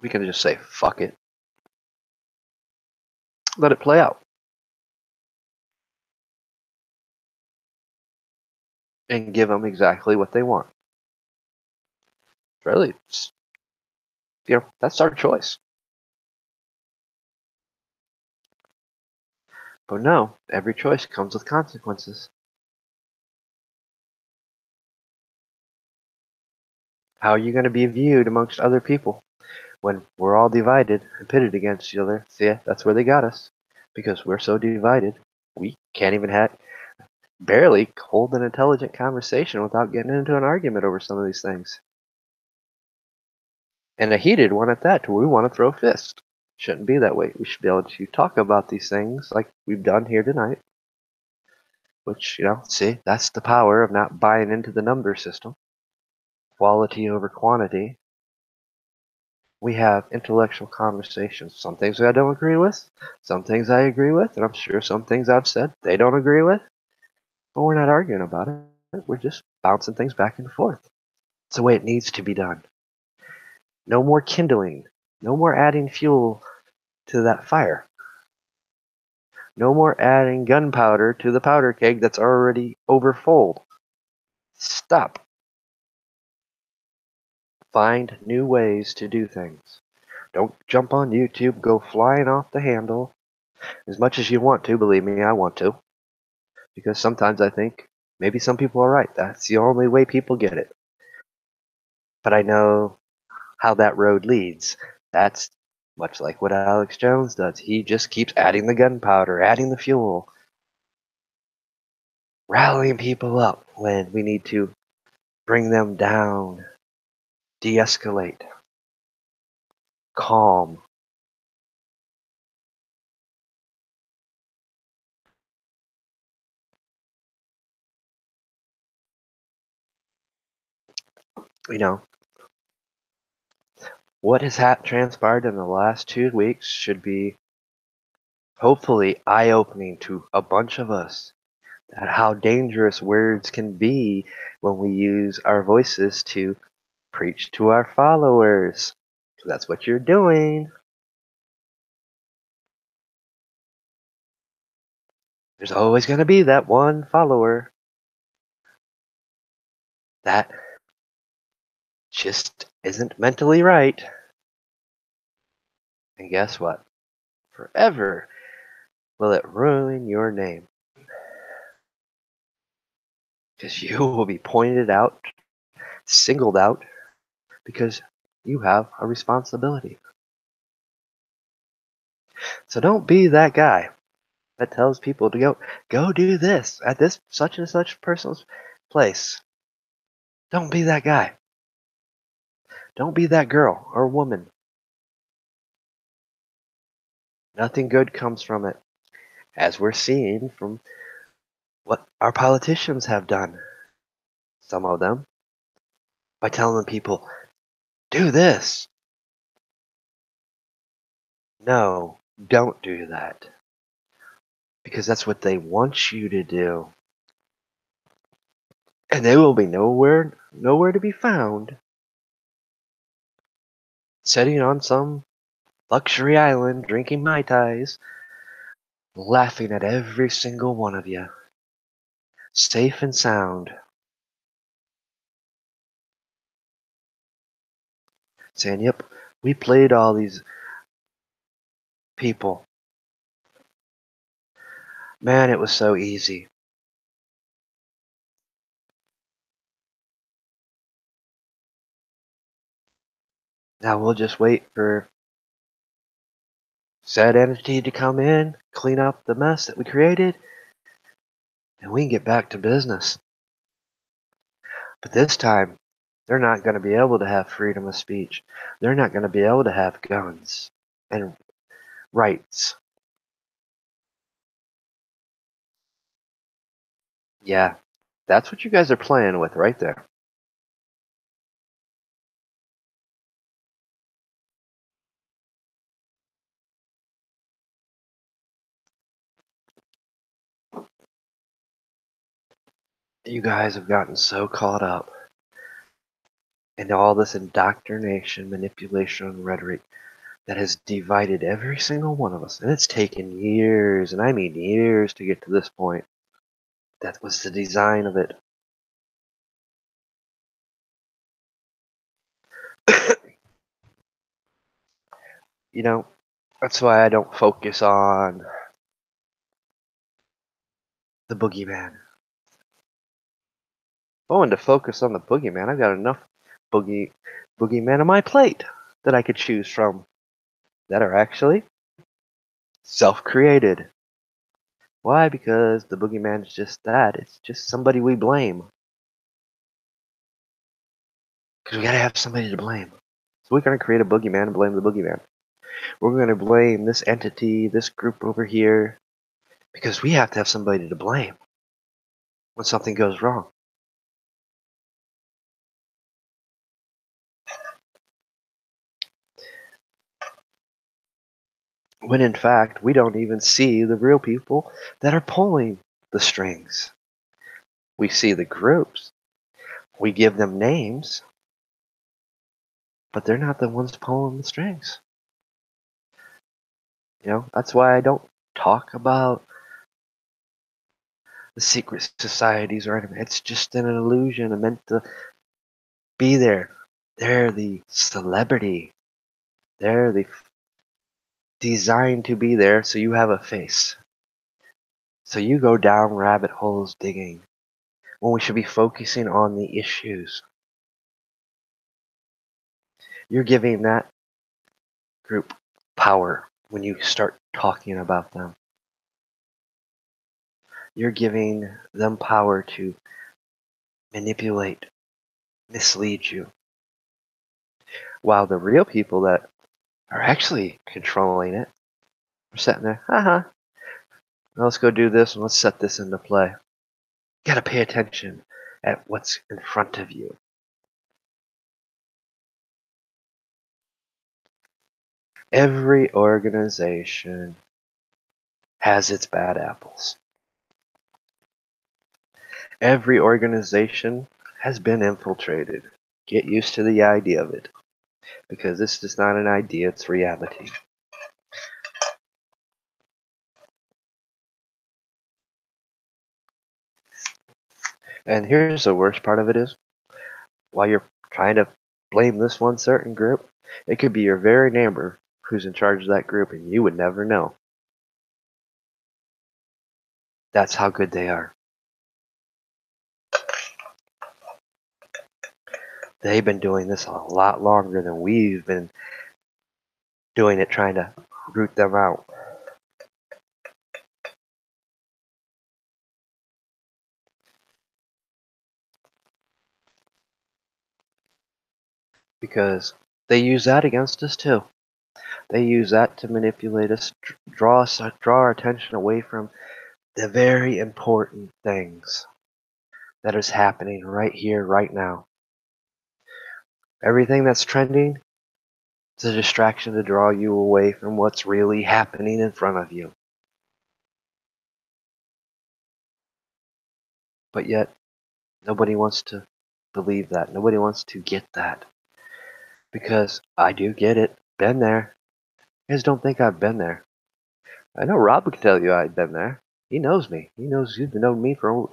we can just say, fuck it. Let it play out. And give them exactly what they want. Really, that's our choice. But no, every choice comes with consequences. How are you going to be viewed amongst other people when we're all divided and pitted against each other? See, that's where they got us. Because we're so divided, we can't even barely hold an intelligent conversation without getting into an argument over some of these things. And a heated one at that, to where we want to throw fists. Shouldn't be that way. We should be able to talk about these things like we've done here tonight. Which, see, that's the power of not buying into the number system. Quality over quantity. We have intellectual conversations. Some things I don't agree with, some things I agree with, and I'm sure some things I've said they don't agree with, but we're not arguing about it. We're just bouncing things back and forth. It's the way it needs to be done. No more kindling. No more adding fuel to that fire. No more adding gunpowder to the powder keg that's already overfull. Stop. Find new ways to do things. Don't jump on YouTube, go flying off the handle. As much as you want to, believe me, I want to. Because sometimes I think maybe some people are right. That's the only way people get it. But I know how that road leads. That's much like what Alex Jones does. He just keeps adding the gunpowder, adding the fuel, rallying people up when we need to bring them down, de escalate, calm. You know, what has transpired in the last 2 weeks should be hopefully eye opening to a bunch of us at how dangerous words can be when we use our voices to preach to our followers. That's what you're doing. There's always going to be that one follower that just isn't mentally right. And guess what? Forever will it ruin your name. Because you will be pointed out, singled out, because you have a responsibility. So don't be that guy that tells people to go do this at this such and such person's place. Don't be that guy. Don't be that girl or woman. Nothing good comes from it, as we're seeing from what our politicians have done. Some of them by telling people, do this. No, don't do that. Because that's what they want you to do. And they will be nowhere to be found sitting on some luxury island drinking Mai Tais, laughing at every single one of you. Safe and sound. Saying, yep, we played all these people. Man, it was so easy. Now we'll just wait for said entity to come in, clean up the mess that we created, and we can get back to business. But this time, they're not going to be able to have freedom of speech. They're not going to be able to have guns and rights. Yeah, that's what you guys are playing with right there. You guys have gotten so caught up in all this indoctrination, manipulation, and rhetoric that has divided every single one of us. And it's taken years, and I mean years, to get to this point. That was the design of it. You know, that's why I don't focus on the boogeyman. If I wanted to focus on the boogeyman, I've got enough boogeyman on my plate that I could choose from that are actually self-created. Why? Because the boogeyman is just that. It's just somebody we blame. Because we gotta have somebody to blame. So we're gonna create a boogeyman and blame the boogeyman. We're gonna blame this entity, this group over here, because we have to have somebody to blame when something goes wrong. when in fact we don't even see the real people that are pulling the strings. We see the groups, we give them names, but they're not the ones pulling the strings. That's why I don't talk about the secret societies or anything. It's just an illusion. I'm meant to be there. They're the celebrity. They're the designed to be there so you have a face. So you go down rabbit holes digging when we should be focusing on the issues. You're giving that group power when you start talking about them. You're giving them power to manipulate, mislead you. While the real people that are actually controlling it are sitting there, haha, let's go do this and let's set this into play. You gotta pay attention at what's in front of you. Every organization has its bad apples. Every organization has been infiltrated. Get used to the idea of it, because this is not an idea, it's reality. And here's the worst part of it is, while you're trying to blame this one certain group, it could be your very neighbor who's in charge of that group and you would never know. That's how good they are. They've been doing this a lot longer than we've been doing it, trying to root them out. Because they use that against us too. They use that to manipulate us, draw our attention away from the very important things that is happening right here, right now. Everything that's trending is a distraction to draw you away from what's really happening in front of you. But yet, nobody wants to believe that. Nobody wants to get that. Because I do get it. Been there. You guys don't think I've been there. I know Rob can tell you I've been there. He knows me. He knows you've known me for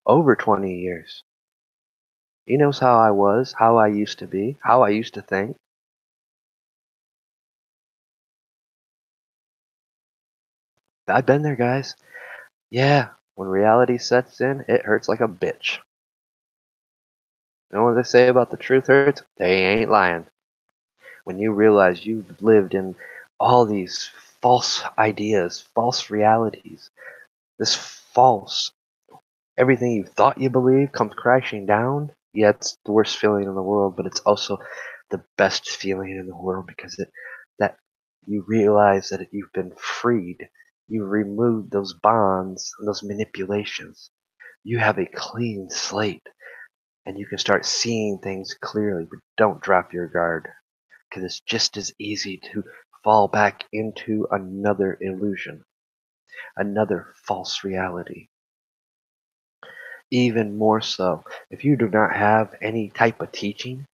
over 20 years. He knows how I was, how I used to be, how I used to think. I've been there, guys. Yeah, when reality sets in, it hurts like a bitch. You know what they say about the truth hurts? They ain't lying. When you realize you've lived in all these false ideas, false realities, this false, everything you thought you believed comes crashing down. Yeah, it's the worst feeling in the world, but it's also the best feeling in the world because that you realize that you've been freed. You removed those bonds and those manipulations. You have a clean slate and you can start seeing things clearly, but don't drop your guard because it's just as easy to fall back into another illusion, another false reality. Even more so, if you do not have any type of teaching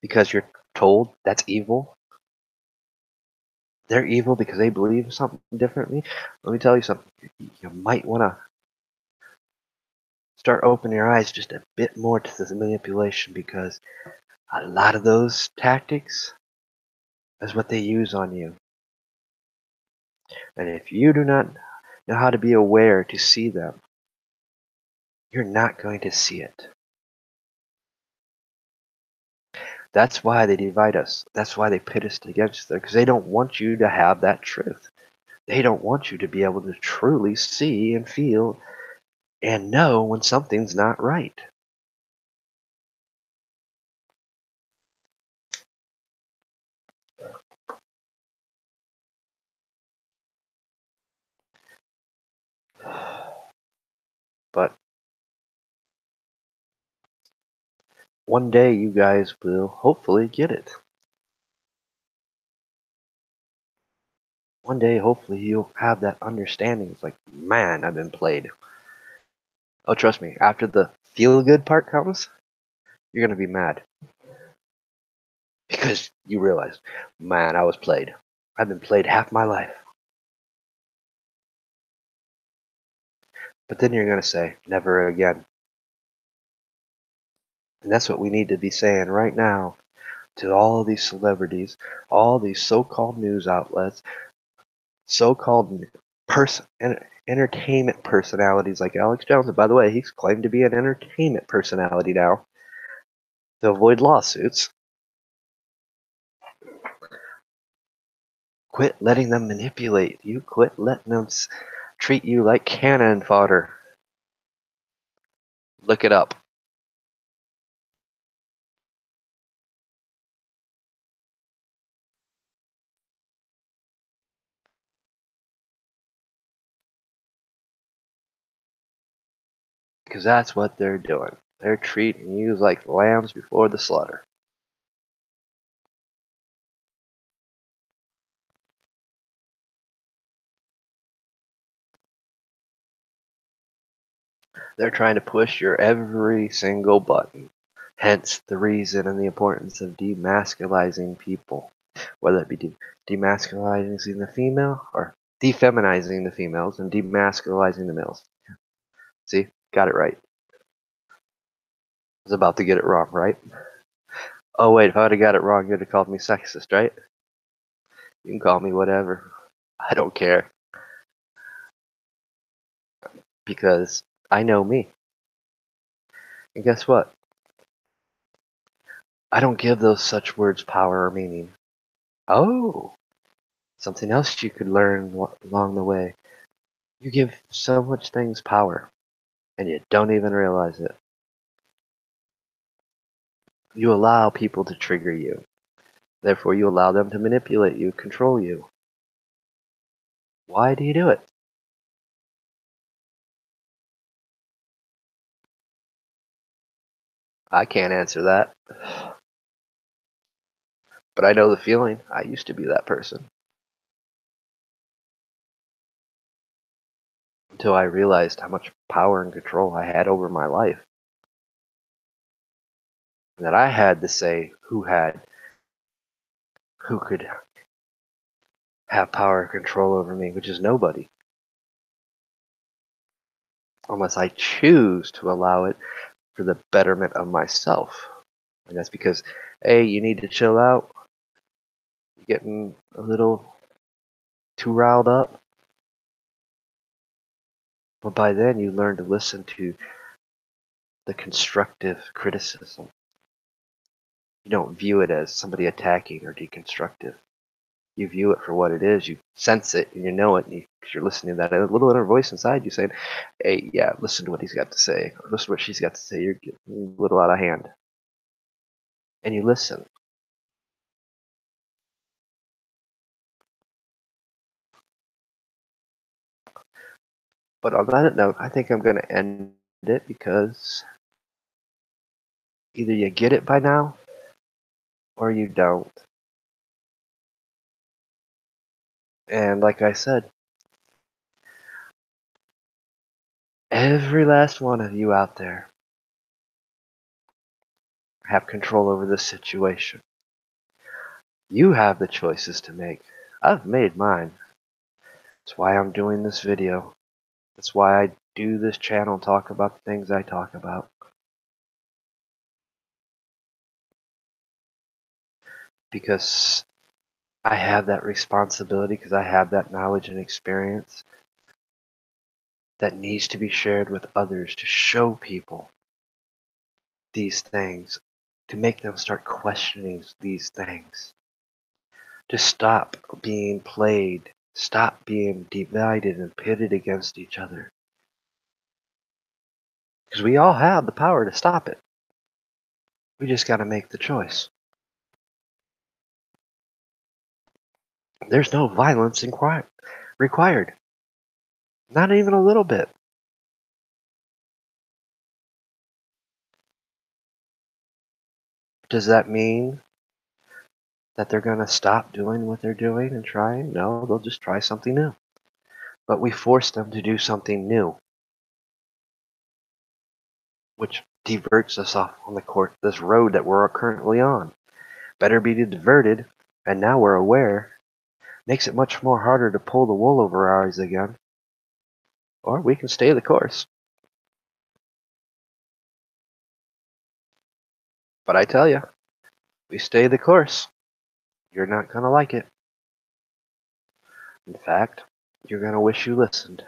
because you're told that's evil, they're evil because they believe something differently. Let me tell you something. You might want to start opening your eyes just a bit more to this manipulation because a lot of those tactics is what they use on you. And if you do not know how to be aware to see them, you're not going to see it. That's why they divide us. That's why they pit us against them, because they don't want you to have that truth. They don't want you to be able to truly see and feel and know when something's not right. But one day you guys will hopefully get it. One day, hopefully, you'll have that understanding. It's like, man, I've been played. Oh, trust me, after the feel good part comes, you're going to be mad because you realize, man, I was played. I've been played half my life. But then you're going to say, never again. And that's what we need to be saying right now to all these celebrities, all these so-called news outlets, so-called entertainment personalities like Alex Jones. And by the way, he's claimed to be an entertainment personality now to avoid lawsuits. Quit letting them manipulate you. Quit letting them treat you like cannon fodder. Look it up. Because that's what they're doing. They're treating you like lambs before the slaughter. They're trying to push your every single button. Hence the reason and the importance of demasculizing people. Whether it be demasculizing the female or defeminizing the females and demasculizing the males. See? Got it right. I was about to get it wrong, right? Oh wait, if I would have got it wrong, you'd have called me sexist, right? You can call me whatever. I don't care. Because I know me. And guess what? I don't give those such words power or meaning. Oh, something else you could learn along the way. You give so much things power, and you don't even realize it. You allow people to trigger you. Therefore, you allow them to manipulate you, control you. Why do you do it? I can't answer that. But I know the feeling. I used to be that person. Until I realized how much power and control I had over my life. And that I had to say who could have power and control over me, which is nobody. Unless I choose to allow it for the betterment of myself. And that's because, A, you need to chill out. You're getting a little too riled up. But by then, you learn to listen to the constructive criticism. You don't view it as somebody attacking or deconstructive. You view it for what it is. You sense it and you know it, and you're listening to that little inner voice inside you saying, hey, yeah, listen to what he's got to say, or listen to what she's got to say. You're getting a little out of hand. And you listen. But on that note, I think I'm going to end it because either you get it by now or you don't. And like I said, every last one of you out there have control over this situation. You have the choices to make. I've made mine. That's why I'm doing this video. That's why I do this channel and talk about the things I talk about. Because I have that responsibility, because I have that knowledge and experience that needs to be shared with others to show people these things, to make them start questioning these things, to stop being played, stop being divided and pitted against each other. Because we all have the power to stop it. We just got to make the choice. There's no violence required. Not even a little bit. Does that mean that they're going to stop doing what they're doing and trying. No, they'll just try something new. But we force them to do something new, which diverts us off on this road that we're currently on. Better be diverted, and now we're aware. Makes it much more harder to pull the wool over our eyes again. Or we can stay the course. But I tell you, we stay the course. You're not going to like it. In fact, you're going to wish you listened.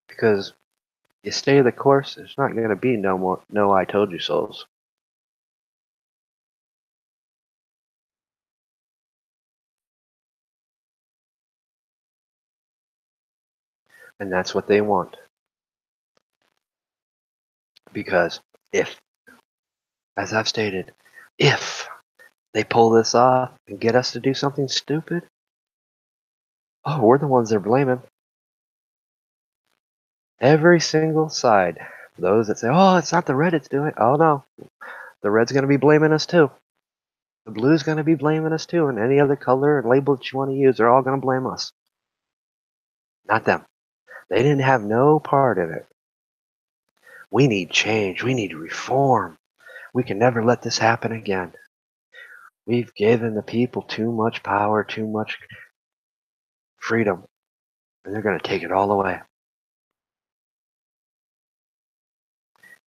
Because you stay the course, there's not going to be no more no I told you souls. And that's what they want. Because if, as I've stated, if they pull this off and get us to do something stupid, oh, we're the ones they're blaming. Every single side. Those that say, oh, it's not the red it's doing. Oh, no. The red's going to be blaming us too. The blue's going to be blaming us too. And any other color and label that you want to use, they're all going to blame us. Not them. They didn't have no part in it. We need change. We need reform. We can never let this happen again. We've given the people too much power, too much freedom, and they're going to take it all away.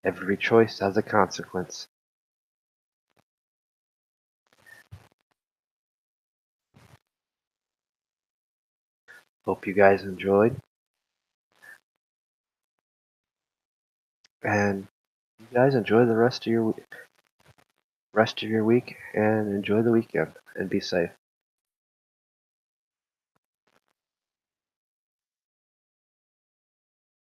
Every choice has a consequence. Hope you guys enjoyed. And you guys enjoy the rest of your week and enjoy the weekend and be safe.